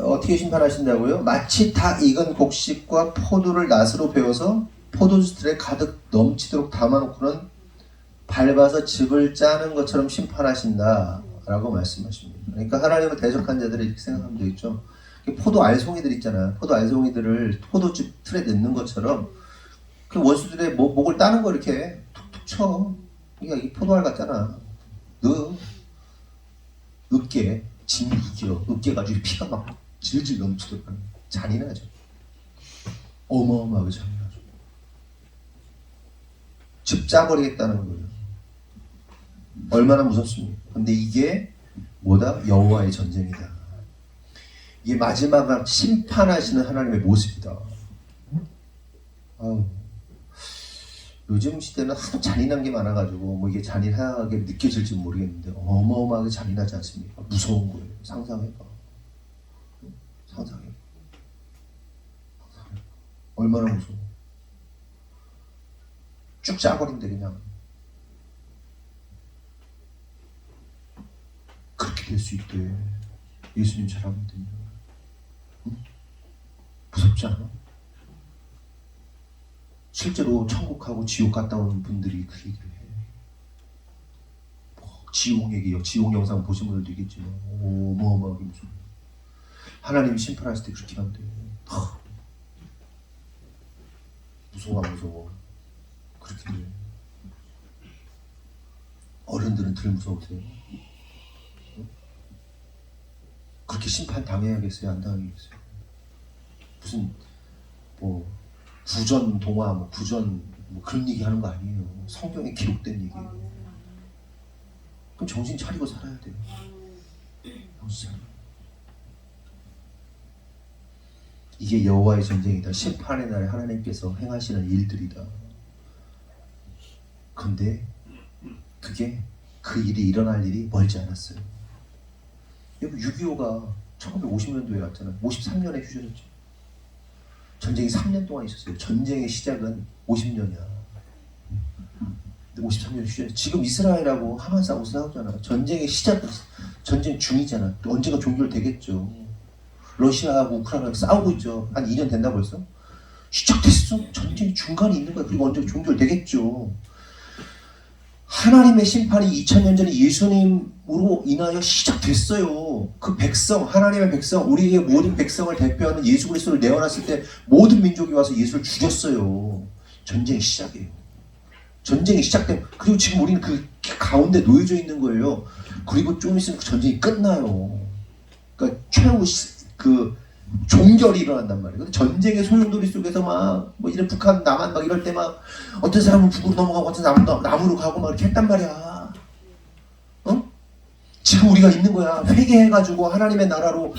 어떻게 심판하신다고요? 마치 다 익은 곡식과 포도를 낫으로 베어서 포도주틀에 가득 넘치도록 담아놓고는 밟아서 즙을 짜는 것처럼 심판하신다라고 말씀하십니다. 그러니까 하나님을 대적한 자들이 이렇게 생각하면 되겠죠. 포도 알송이들 있잖아. 포도 알송이들을 포도즙 틀에 넣는 것처럼 그 원수들의 목을 따는 거 이렇게 툭툭 쳐. 이게 포도알 같잖아. 으깨, 진이겨, 으깨가지고 피가 막 질질 넘치도록 잔인하죠. 어마어마하게 잔인하죠. 즙 짜버리겠다는 거예요. 얼마나 무섭습니까? 근데 이게 뭐다? 여호와의 전쟁이다. 이게 마지막 심판하시는 하나님의 모습이다. 요즘 시대는 하도 잔인한 게 많아가지고 뭐 이게 잔인하게 느껴질지 모르겠는데 어마어마하게 잔인하지 않습니까? 무서운 거예요. 상상해봐. 상상해봐. 얼마나 무서워. 쭉 짜버린대 그냥. 그렇게 될 수 있대. 예수님 잘하면 된다. 응? 무섭지 않아? 실제로 천국하고 지옥 갔다 온 분들이 그 얘기를 해. 지옥 얘기요. 지옥 영상 보신 분들도 있겠지만 어마어마하게 무서워. 하나님이 심판하실 때 그렇게 한대. 무서워 안 무서워? 그렇게 돼. 어른들은 덜 무서우세요? 그렇게 심판 당해야겠어요? 안 당해야겠어요? 무슨 구전 동화, 구전 그런 얘기 하는 거 아니에요. 성경에 기록된 얘기예요. 그럼 정신 차리고 살아야 돼요. 이게 여호와의 전쟁이다. 심판의 날에 하나님께서 행하시는 일들이다. 근데 그게 그 일이 일어날 일이 멀지 않았어요. 여러분 6.25가 1950년도에 났잖아요. 53년에 휴전했죠. 전쟁이 3년 동안 있었어요. 전쟁의 시작은 50년이야. 53년 휴전. 지금 이스라엘하고 하마스하고 싸우잖아. 전쟁의 시작은 전쟁 중이잖아. 또 언젠가 종결되겠죠. 러시아하고 우크라이나가 싸우고 있죠. 한 2년 됐나 벌써? 시작됐어. 전쟁 중간에 있는 거야. 그리고 언젠가 종결되겠죠. 하나님의 심판이 2000년 전에 예수님으로 인하여 시작됐어요. 그 백성, 하나님의 백성, 우리의 모든 백성을 대표하는 예수 그리스도를 내어놨을 때 모든 민족이 와서 예수를 죽였어요. 전쟁이 시작이에요. 전쟁이 시작되면, 그리고 지금 우리는 그 가운데 놓여져 있는 거예요. 그리고 좀 있으면 그 전쟁이 끝나요. 그러니까 최후 종결이 일어난단 말이에요. 근데 전쟁의 소용돌이 속에서 뭐 이런 북한, 남한 막 이럴 때 막 어떤 사람은 북으로 넘어가고 어떤 사람은 남으로 가고 막 이렇게 했단 말이야. 지금 우리가 있는 거야. 회개해가지고 하나님의 나라로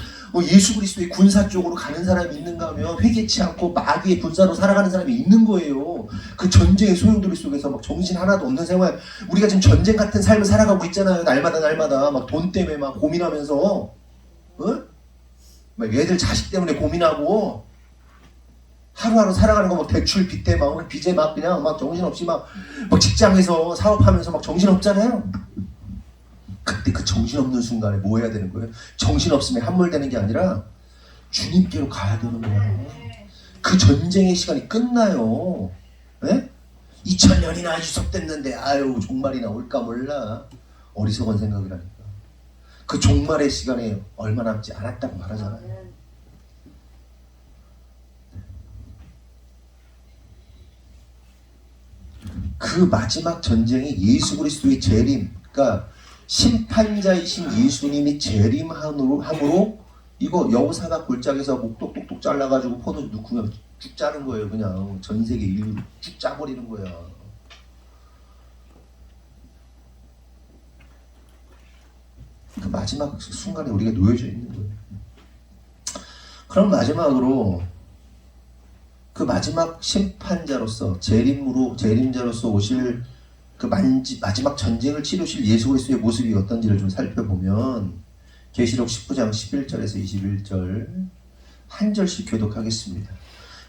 예수 그리스도의 군사 쪽으로 가는 사람이 있는가 하면 회개치 않고 마귀의 군사로 살아가는 사람이 있는 거예요. 그 전쟁의 소용돌이 속에서 막 정신 하나도 없는 생활. 우리가 지금 전쟁 같은 삶을 살아가고 있잖아요. 날마다 막 돈 때문에 막 고민하면서 막 애들 자식 때문에 고민하고 하루하루 살아가는 거 막 대출 빚대 막 빚에 막 그냥 막 정신없이 막 직장에서 사업하면서 막 정신없잖아요. 그때 그 정신없는 순간에 뭐 해야 되는 거예요? 정신없음에 함몰되는 게 아니라 주님께로 가야 되는 거예요. 그 전쟁의 시간이 끝나요. 네? 2000년이나 유속됐는데 아유 종말이나 올까 몰라. 어리석은 생각을 하니까. 그 종말의 시간에 얼마 남지 않았다고 말하잖아요. 그 마지막 전쟁이 예수 그리스도의 재림, 그러니까 심판자이신 예수님이 재림함으로 이거 여우사가 골짜기에서 목 똑똑똑 잘라가지고 포도 넣고 쭉 짜는 거예요. 그냥 전 세계 인류 쭉 짜버리는 거야. 그 마지막 순간에 우리가 놓여져 있는 거예요. 그럼 마지막으로 그 마지막 심판자로서 재림자로서 오실 그 마지막 전쟁을 치르실 예수 그리스도의 모습이 어떤지를 좀 살펴보면 계시록 19장 11절에서 21절 한 절씩 교독하겠습니다.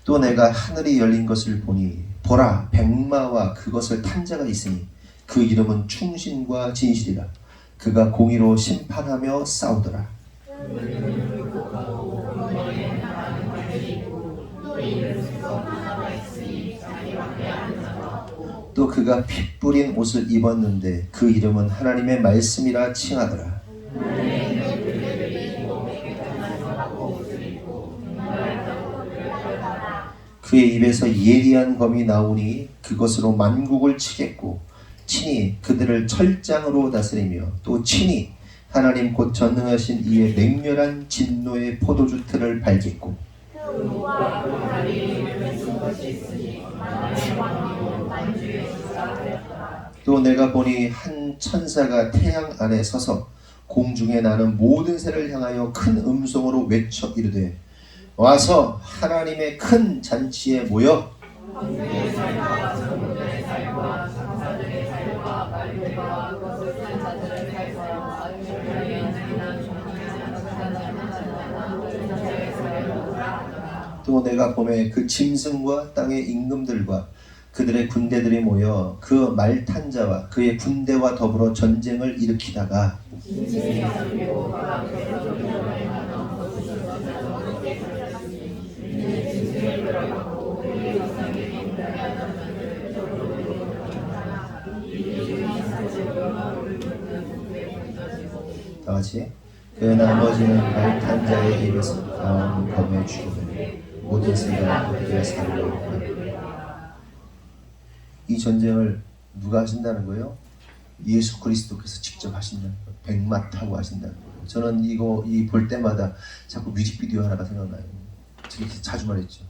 또 내가 하늘이 열린 것을 보니 보라 백마와 그것을 탄 자가 있으니 그 이름은 충신과 진실이라. 그가 공의로 심판하며 싸우더라. 또 그가 피 뿌린 옷을 입었는데 그 이름은 하나님의 말씀이라 칭하더라. 그의 입에서 예리한 검이 나오니 그것으로 만국을 치겠고 친히 그들을 철장으로 다스리며 또 친히 하나님 곧 전능하신 이의 맹렬한 진노의 포도주 틀을 밟겠고 또 내가 보니 한 천사가 태양 안에 서서 공중에 나는 모든 새를 향하여 큰 음성으로 외쳐 이르되 와서 하나님의 큰 잔치에 모여 또 내가 봄에 그 짐승과 땅의 임금들과 그들의 군대들이 모여 그 말 탄 자와 그의 군대와 더불어 전쟁을 일으키다가 다 같이 그 나머지는 말 탄 자의 입에서 나온 검에 죽으니 모든 생각은 그들의 살로 이 전쟁을 누가 하신다는 거예요? 예수 그리스도께서 직접 하신다는 거예요. 백마타고 하신다는 거예요. 저는 이거 볼 때마다 자꾸 뮤직비디오 하나가 생각나요. 제가 자주 말했죠.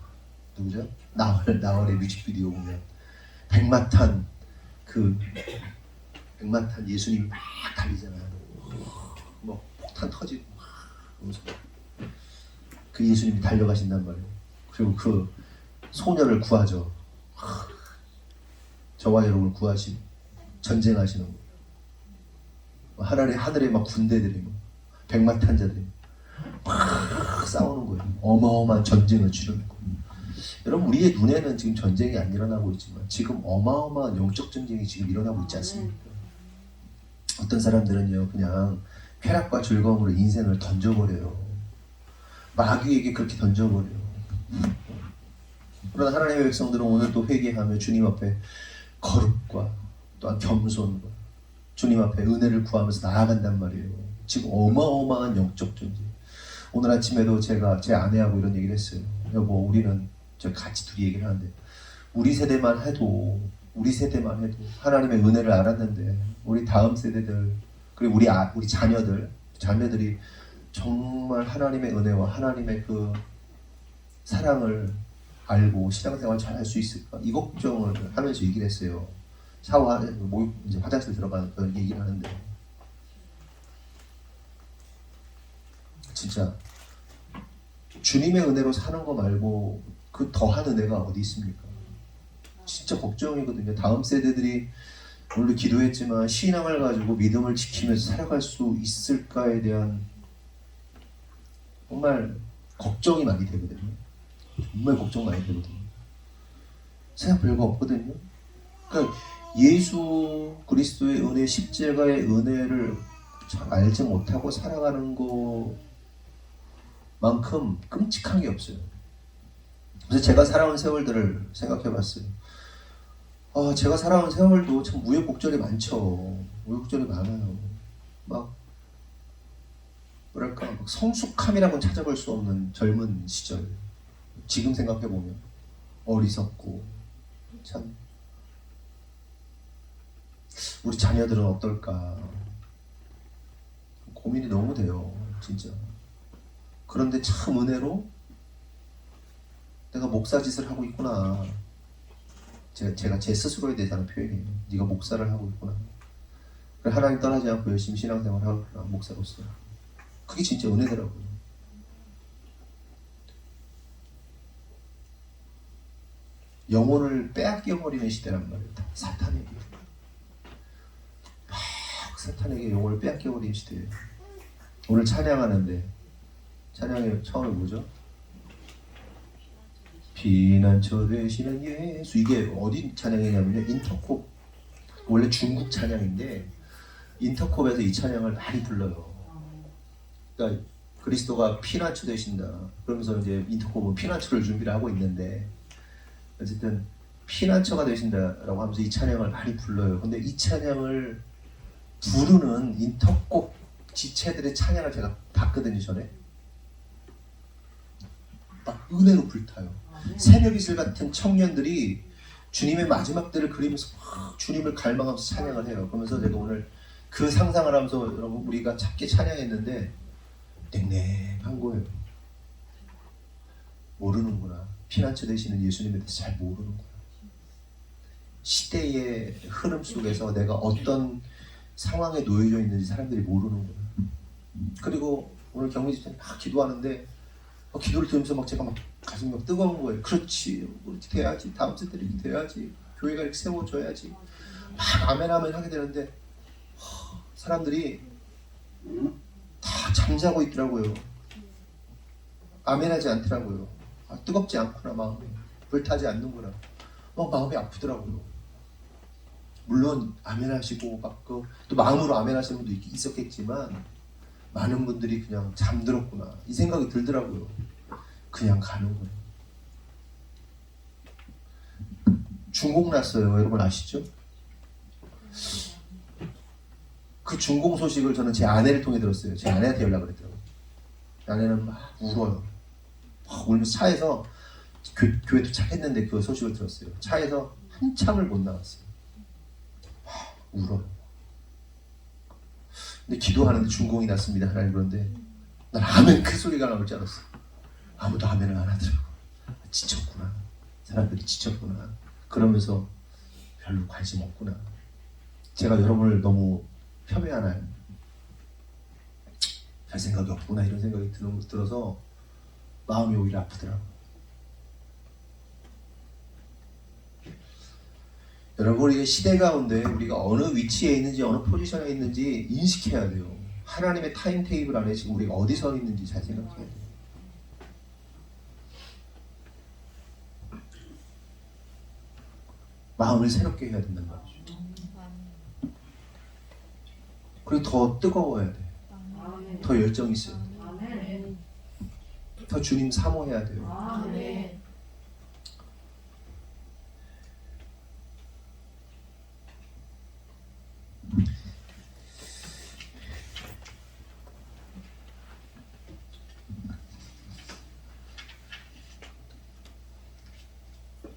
누구죠? 나월의 뮤직비디오 보면 백마탄 예수님이 막 달리잖아요. 뭐 폭탄 터지고 그 예수님이 달려가신단 말이에요. 그리고 그 소녀를 구하죠. 저와 여러분을 구하시고 전쟁하시는 거예요. 하늘에 막 군대들이 백마탄자들이 막 싸우는 거예요. 어마어마한 전쟁을 치르는 거예요. 여러분 우리의 눈에는 지금 전쟁이 안 일어나고 있지만 지금 어마어마한 영적 전쟁이 지금 일어나고 있지 않습니까? 어떤 사람들은요 그냥 쾌락과 즐거움으로 인생을 던져버려요. 마귀에게 그렇게 던져버려요. 그러나 하나님의 백성들은 오늘 또 회개하며 주님 앞에 거룩과 또한 겸손과 주님 앞에 은혜를 구하면서 나아간단 말이에요. 지금 어마어마한 영적 전쟁. 오늘 아침에도 제가 제 아내하고 이런 얘기를 했어요. 여보 우리는 저 같이 둘이 얘기를 하는데 우리 세대만 해도 하나님의 은혜를 알았는데 우리 다음 세대들 그리고 우리 자녀들이 정말 하나님의 은혜와 하나님의 그 사랑을 알고 신앙생활 잘 할 수 있을까? 이 걱정을 하면서 얘기를 했어요. 이제 화장실 들어가서 얘기를 하는데 진짜 주님의 은혜로 사는 거 말고 그 더한 은혜가 어디 있습니까? 진짜 걱정이거든요. 다음 세대들이 오늘 기도했지만 신앙을 가지고 믿음을 지키면서 살아갈 수 있을까에 대한 정말 걱정이 많이 되거든요. 정말 걱정 많이 되거든요. 생각 별거 없거든요. 그러니까 예수 그리스도의 은혜, 십자가의 은혜를 잘 알지 못하고 살아가는 것만큼 끔찍한 게 없어요. 그래서 제가 살아온 세월들을 생각해봤어요. 제가 살아온 세월도 참 우여곡절이 많죠. 우여곡절이 많아요. 막 성숙함이라고는 찾아볼 수 없는 젊은 시절. 지금 생각해보면 어리석고 참 우리 자녀들은 어떨까 고민이 너무 돼요. 진짜. 그런데 참 은혜로 내가 목사 짓을 하고 있구나. 제가 제 스스로에 대해서 하는 표현이에요. 네가 목사를 하고 있구나. 하나님 떠나지 않고 열심히 신앙생활을 하고 있구나. 목사로서. 그게 진짜 은혜더라고요. 영혼을 빼앗겨버리는 시대란 말이에요. 사탄에게. 막 사탄에게 영혼을 빼앗겨버리는 시대예요. 오늘 찬양하는데 찬양의 처음에 뭐죠? 피난처 되시는 예수. 이게 어디 찬양이냐면요. 인터콥. 원래 중국 찬양인데 인터콥에서 이 찬양을 많이 불러요. 그러니까 그리스도가 피난처 되신다. 그러면서 이제 인터콥은 피난처를 준비를 하고 있는데 어쨌든 피난처가 되신다라고 하면서 이 찬양을 많이 불러요. 근데 이 찬양을 부르는 인터곡 지체들의 찬양을 제가 봤거든요. 전에 막 은혜로 불타요. 새벽 이슬 같은 청년들이 주님의 마지막 때를 그리면서 막 주님을 갈망하면서 찬양을 해요. 그러면서 제가 오늘 그 상상을 하면서 여러분 우리가 작게 찬양했는데 냉랭한 거예요. 모르는구나. 피난처 되시는 예수님에 대해서 잘 모르는구나. 시대의 흐름 속에서 내가 어떤 상황에 놓여져 있는지 사람들이 모르는구나. 그리고 오늘 경미 집사님 막 기도하는데 기도를 들으면서 막 제가 막 가슴이 막 뜨거운 거예요. 그렇지, 그렇게 돼야지. 다음 세대를 이렇게 돼야지. 교회가 이렇게 세워져야지. 막 아멘 아멘 하게 되는데 사람들이 다 잠자고 있더라고요. 아멘하지 않더라고요. 뜨겁지 않구나. 마음이 불타지 않는구나. 마음이 아프더라고요. 물론 아멘하시고 막 또 마음으로 아멘하시는 분도 있었겠지만 많은 분들이 그냥 잠들었구나 이 생각이 들더라고요. 그냥 가는 거예요. 중공 났어요. 여러분 아시죠? 그 중공 소식을 저는 제 아내를 통해 들었어요. 제 아내한테 연락을 했더라고요. 아내는 막 울어요. 막 울면서 차에서 교회 도착했는데 그 소식을 들었어요. 차에서 한참을 못 나갔어요. 막 울어요. 근데 기도하는데 중공이 났습니다. 하나님. 그런데 난 아멘 그 소리가 나올 줄 알았어. 아무도 아멘을 안 하더라고. 지쳤구나. 사람들이 지쳤구나. 그러면서 별로 관심 없구나. 제가 여러분을 너무 폄훼하나요? 별 생각이 없구나 이런 생각이 들어서 마음이 오히려 아프더라고요. 여러분 우리 시대 가운데 우리가 어느 위치에 있는지 어느 포지션에 있는지 인식해야 돼요. 하나님의 타임 테이블 안에 지금 우리가 어디 서 있는지 잘 생각해야 돼요. 마음을 새롭게 해야 된단 말이죠. 그리고 더 뜨거워야 돼. 더 열정이 있어야 돼. 더 주님 사모해야 돼요.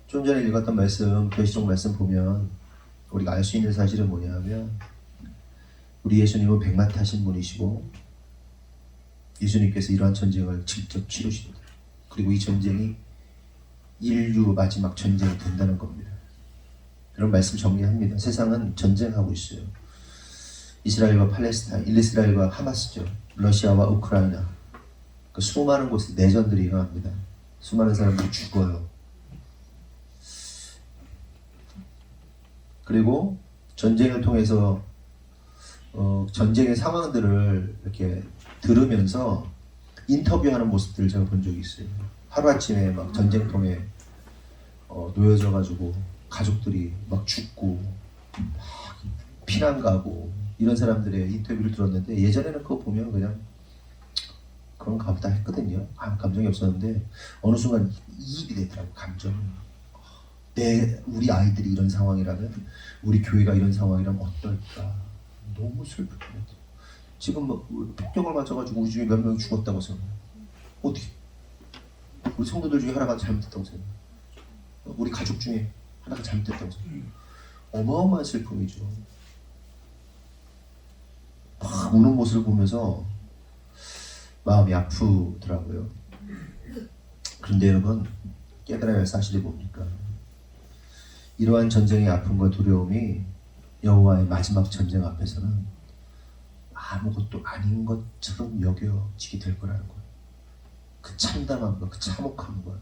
좀 전에 읽었던 말씀, 계시록 말씀 보면 우리가 알 수 있는 사실은 뭐냐면 우리 예수님은 백마 타신 분이시고 예수님께서 이러한 전쟁을 직접 치르시다. 그리고 이 전쟁이 인류 마지막 전쟁이 된다는 겁니다. 이런 말씀 정리합니다. 세상은 전쟁하고 있어요. 이스라엘과 팔레스타인, 이스라엘과 하마스죠. 러시아와 우크라이나. 그 수많은 곳에 내전들이 일어납니다. 수많은 사람들이 죽어요. 그리고 전쟁을 통해서 전쟁의 상황들을 이렇게 들으면서 인터뷰하는 모습들을 제가 본 적이 있어요. 하루아침에 막 전쟁통에 놓여져가지고 가족들이 막 죽고 막 피난 가고 이런 사람들의 인터뷰를 들었는데 예전에는 그거 보면 그냥 그런가 보다 했거든요. 아무 감정이 없었는데 어느 순간 이입이 되더라고. 감정이. 우리 아이들이 이런 상황이라면 우리 교회가 이런 상황이라면 어떨까. 너무 슬프더라고요. 지금 뭐 폭격을 맞아가지고 우리 중에 몇 명이 죽었다고 생각해요. 어떻게? 우리 성도들 중에 하나가 잘못했다고 생각해요. 우리 가족 중에 하나가 잘못했다고 생각해요. 어마어마한 슬픔이죠. 막 우는 모습을 보면서 마음이 아프더라고요. 그런데 여러분 깨달아야 할 사실이 뭡니까? 이러한 전쟁의 아픔과 두려움이 여호와의 마지막 전쟁 앞에서는 아무것도 아닌 것처럼 여겨지게 될 거라는 거예요. 그 참담함과 그 참혹함과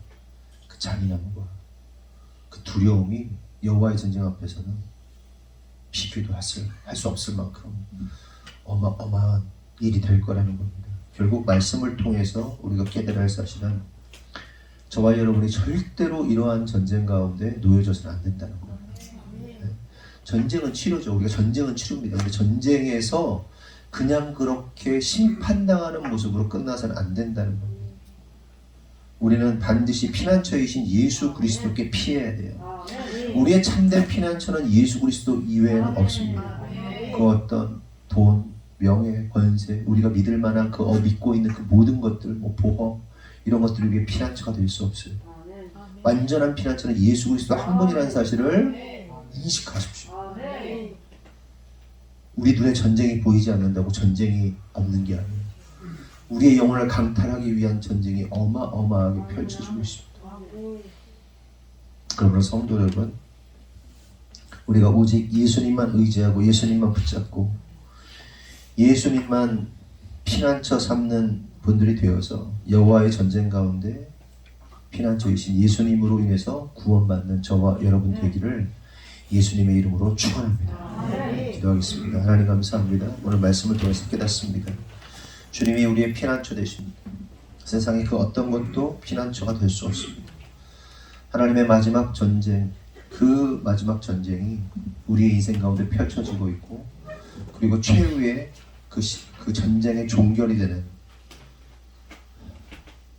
그 잔인함과 그 두려움이 여호와의 전쟁 앞에서는 비교도 할 수 없을 만큼 어마어마한 일이 될 거라는 겁니다. 결국 말씀을 통해서 우리가 깨달아야 할 사실은 저와 여러분이 절대로 이러한 전쟁 가운데 놓여져서는 안 된다는 거예요. 네? 전쟁은 치료죠. 우리가 전쟁은 치료입니다. 근데 전쟁에서 그냥 그렇게 심판당하는 모습으로 끝나서는 안 된다는 겁니다. 우리는 반드시 피난처이신 예수 그리스도께 피해야 돼요. 우리의 참된 피난처는 예수 그리스도 이외에는 없습니다. 그 어떤 돈, 명예, 권세, 우리가 믿을 만한 그 믿고 있는 그 모든 것들, 뭐 보험 이런 것들이 우리의 피난처가 될 수 없어요. 완전한 피난처는 예수 그리스도 한 분이라는 사실을 인식하십시오. 우리 눈에 전쟁이 보이지 않는다고 전쟁이 없는 게 아니에요. 우리의 영혼을 강탈하기 위한 전쟁이 어마어마하게 펼쳐지고 있습니다. 그러므로 성도 여러분, 우리가 오직 예수님만 의지하고 예수님만 붙잡고 예수님만 피난처 삼는 분들이 되어서 여호와의 전쟁 가운데 피난처이신 예수님으로 인해서 구원받는 저와 여러분 되기를 예수님의 이름으로 축원합니다. 기도하겠습니다. 하나님 감사합니다. 오늘 말씀을 통해서 깨닫습니다. 주님이 우리의 피난처 되십니다. 세상에 그 어떤 것도 피난처가 될 수 없습니다. 하나님의 마지막 전쟁, 그 마지막 전쟁이 우리의 인생 가운데 펼쳐지고 있고, 그리고 최후의 그 전쟁의 종결이 되는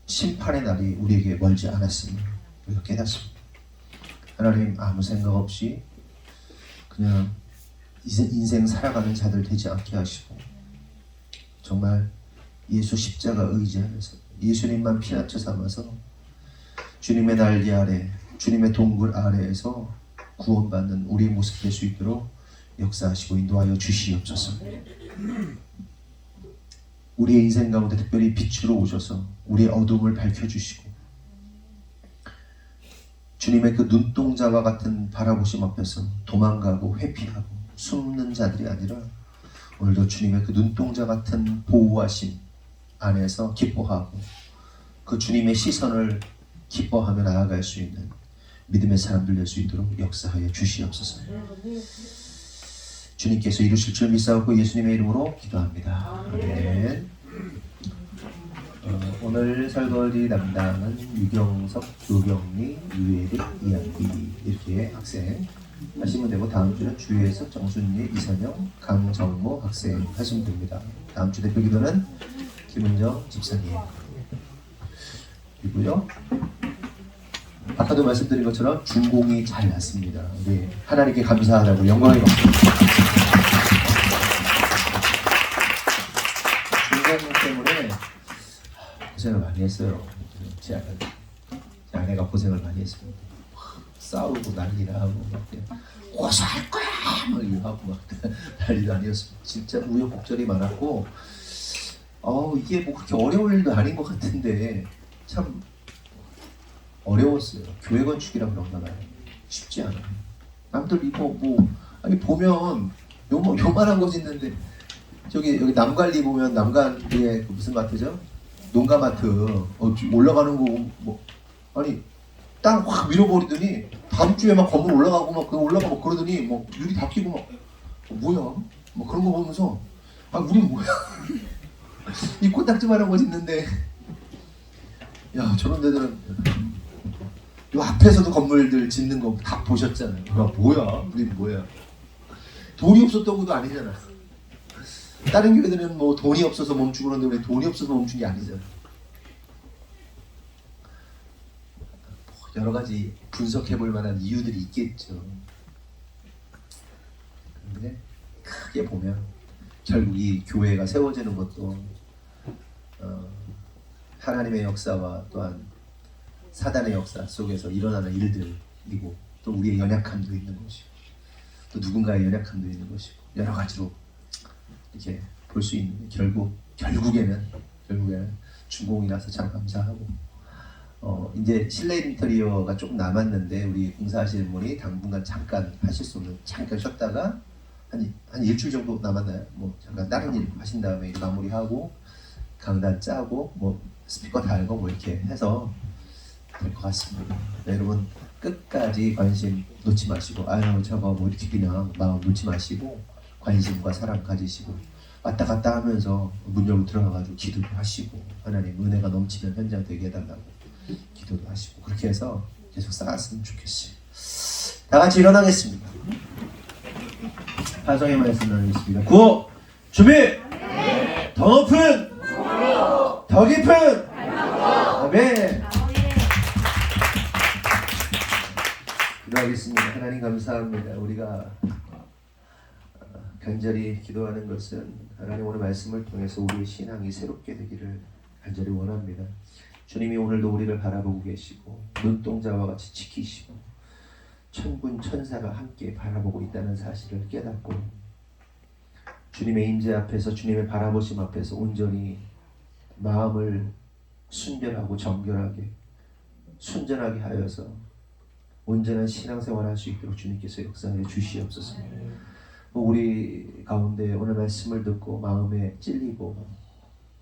심판의 날이 우리에게 멀지 않았습니다. 우리가 깨닫습니다. 하나님, 아무 생각 없이 그냥 인생 살아가는 자들 되지 않게 하시고, 정말 예수 십자가 의지하면서 예수님만 피난처 삼아서 주님의 날개 아래, 주님의 동굴 아래에서 구원받는 우리의 모습 될 수 있도록 역사하시고 인도하여 주시옵소서. 우리의 인생 가운데 특별히 빛으로 오셔서 우리의 어둠을 밝혀주시고, 주님의 그 눈동자와 같은 바라보심 앞에서 도망가고 회피하고 숨는 자들이 아니라 오늘도 주님의 그 눈동자 같은 보호하심 안에서 기뻐하고 그 주님의 시선을 기뻐하며 나아갈 수 있는 믿음의 사람들 될 수 있도록 역사하여 주시옵소서. 주님께서 이루실 줄 믿사옵고 예수님의 이름으로 기도합니다. 아멘. 오늘 설거지 담당은 유경석, 조경미, 유예리, 이한비 이렇게 학생 하시면 되고, 다음 주는 주혜석, 정순리, 이선영, 강정모 학생 하시면 됩니다. 다음 주 대표 기도는 김은정 집사님 이고요. 아까도 말씀드린 것처럼 준공이 잘 났습니다. 네, 하나님께 감사하다고 영광이 많습니다. 준공 때문에 고생을 많이 했어요. 제 아내가 고생을 많이 했습니다. 싸우고 난리나 하고 막 고소할 거야 막 이러고 하고 막 난리도 아니었습니다. 진짜 우여곡절이 많았고, 이게 뭐 그렇게 어려운 일도 아닌 것 같은데 참 어려웠어요. 교회 건축이라 그런가 봐요. 쉽지 않아요. 남들 이거 아니 보면 요만한 거 짓는데, 여기 남관리 보면 남관리에 무슨 마트죠? 농가마트 올라가는 거 아니 땅 확 밀어버리더니 다음 주에 막 건물 올라가고 막 올라가고 그러더니 뭐 유리 다 끼고 막 뭐야? 뭐 그런 거 보면서 우린 뭐야? 이 코딱지만한 거 짓는데, 야 저런 데들은 요 앞에서도 건물들 짓는 거 다 보셨잖아요. 야 뭐야? 우린 뭐야? 돈이 없었던 것도 아니잖아. 다른 교회들은 뭐 돈이 없어서 멈추고 그러는데 우리 돈이 없어서 멈춘 게 아니잖아. 여러 가지 분석해 볼 만한 이유들이 있겠죠. 근데 크게 보면 결국 이 교회가 세워지는 것도 하나님의 역사와 또한 사단의 역사 속에서 일어나는 일들이고, 또 우리의 연약함도 있는 것이고, 또 누군가의 연약함도 있는 것이고, 여러 가지로 이렇게 볼 수 있는, 결국에는 준공이라서 참 감사하고, 이제 실내 인테리어가 조금 남았는데 우리 공사하시는 분이 당분간 잠깐 하실 수 없는, 잠깐 쉬었다가 한 일주일 정도 남았나요? 뭐 잠깐 다른 일 하신 다음에 마무리하고 강단 짜고 뭐 스피커 달고 뭐 이렇게 해서 될 것 같습니다. 네, 여러분 끝까지 관심 놓지 마시고, 저거 뭐 이렇게 그냥 마음 놓지 마시고 관심과 사랑 가지시고 왔다 갔다 하면서 문 열고 들어가가지고 기도도 하시고, 하나님 은혜가 넘치는 현장 되게 해달라고 기도도 하시고, 그렇게 해서 계속 쌓았으면 좋겠어요. 다 같이 일어나겠습니다. 파송의 말씀 나누겠습니다. 구호 준비. 더 높은, 더 깊은. 아멘. 기도하겠습니다. 하나님. 하나님 감사합니다. 우리가 간절히 기도하는 것은 하나님 오늘 말씀을 통해서 우리의 신앙이 새롭게 되기를 간절히 원합니다. 주님이 오늘도 우리를 바라보고 계시고 눈동자와 같이 지키시고 천군 천사가 함께 바라보고 있다는 사실을 깨닫고 주님의 임재 앞에서 주님의 바라보심 앞에서 온전히 마음을 순결하고 정결하게 순전하게 하여서 온전한 신앙생활을 할 수 있도록 주님께서 역사하여 주시옵소서. 우리 가운데 오늘 말씀을 듣고 마음에 찔리고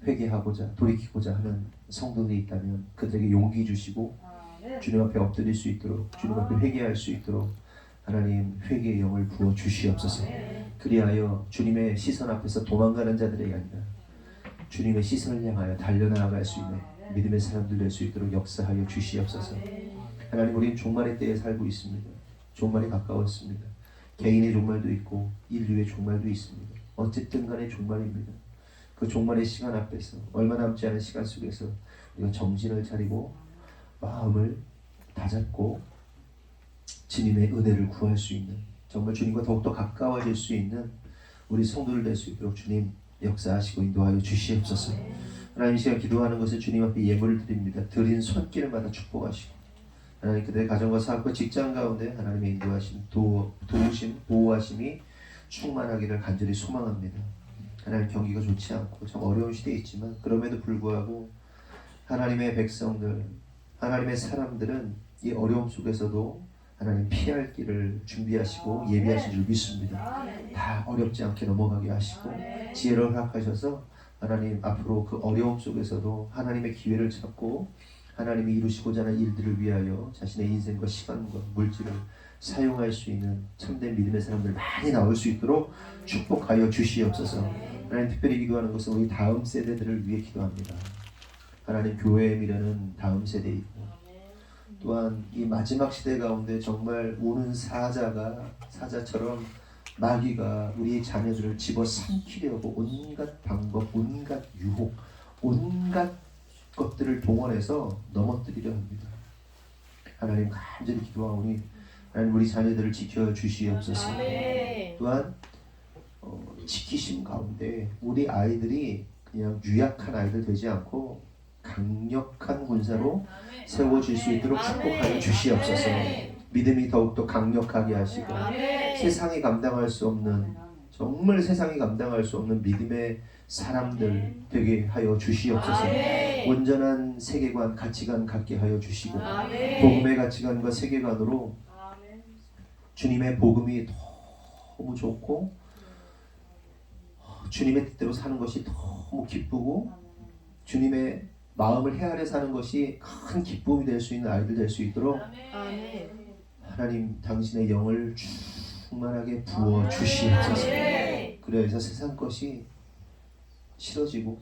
회개하고자 돌이키고자 하는 성도들이 있다면 그들에게 용기 주시고 주님 앞에 엎드릴 수 있도록 주님 앞에 회개할 수 있도록 하나님 회개의 영을 부어 주시옵소서. 그리하여 주님의 시선 앞에서 도망가는 자들이 아니라 주님의 시선을 향하여 달려나갈 수 있는 믿음의 사람들 될 수 있도록 역사하여 주시옵소서. 하나님, 우리는 종말의 때에 살고 있습니다. 종말이 가까웠습니다. 개인의 종말도 있고 인류의 종말도 있습니다. 어쨌든 간에 종말입니다. 그 종말의 시간 앞에서 얼마 남지 않은 시간 속에서 우리가 정신을 차리고 마음을 다잡고 주님의 은혜를 구할 수 있는, 정말 주님과 더욱더 가까워질 수 있는 우리 성도를 될 수 있도록 주님 역사하시고 인도하여 주시옵소서. 하나님, 이 시간 기도하는 것을 주님 앞에 예물을 드립니다. 드린 손길마다 축복하시고 하나님 그들의 가정과 사업과 직장 가운데 하나님의 인도하심, 도우심, 보호하심이 충만하기를 간절히 소망합니다. 하나님, 경기가 좋지 않고 참 어려운 시대에 있지만 그럼에도 불구하고 하나님의 백성들, 하나님의 사람들은 이 어려움 속에서도 하나님 피할 길을 준비하시고 예비하신 줄 믿습니다. 다 어렵지 않게 넘어가게 하시고 지혜를 허락하셔서 하나님 앞으로 그 어려움 속에서도 하나님의 기회를 찾고 하나님이 이루시고자 하는 일들을 위하여 자신의 인생과 시간과 물질을 사용할 수 있는 참된 믿음의 사람들 많이 나올 수 있도록 축복하여 주시옵소서. 하나님, 특별히 기도하는 것은 우리 다음 세대들을 위해 기도합니다. 하나님, 교회의 미래는 다음 세대이고 또한 이 마지막 시대 가운데 정말 오는 사자처럼 마귀가 우리의 자녀들을 집어삼키려고 온갖 방법, 온갖 유혹, 온갖 것들을 동원해서 넘어뜨리려 합니다. 하나님, 간절히 기도하오니 하나님 우리 자녀들을 지켜주시옵소서. 또한 지키심 가운데 우리 아이들이 그냥 유약한 아이들 되지 않고 강력한 군사로 세워질 수 있도록 축복하여 주시옵소서. 믿음이 더욱더 강력하게 하시고 세상이 감당할 수 없는, 정말 세상이 감당할 수 없는 믿음의 사람들 되게 하여 주시옵소서. 온전한 세계관, 가치관 갖게 하여 주시고 복음의 가치관과 세계관으로 주님의 복음이 너무 좋고 주님의 뜻대로 사는 것이 너무 기쁘고 주님의 마음을 헤아려 사는 것이 큰 기쁨이 될 수 있는 아이들 될 수 있도록 하나님 당신의 영을 충만하게 부어 주시옵소서. 그래서 세상 것이 싫어지고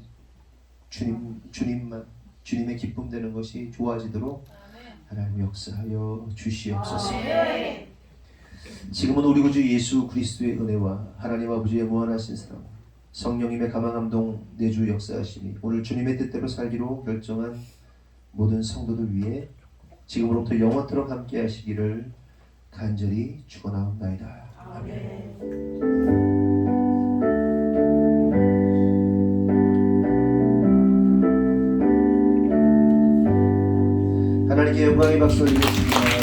주님만, 주님의 기쁨 되는 것이 좋아지도록 하나님 역사하여 주시옵소서. 지금은 우리 구주 예수 그리스도의 은혜와 하나님 아버지의 무한하신 사랑, 성령님의 감화감동 내주 역사하시니 오늘 주님의 뜻대로 살기로 결정한 모든 성도들 위해 지금으로부터 영원토록 함께 하시기를 간절히 축원하옵나이다. 아멘. 하나님께 영광의 박수를 드리겠습니다.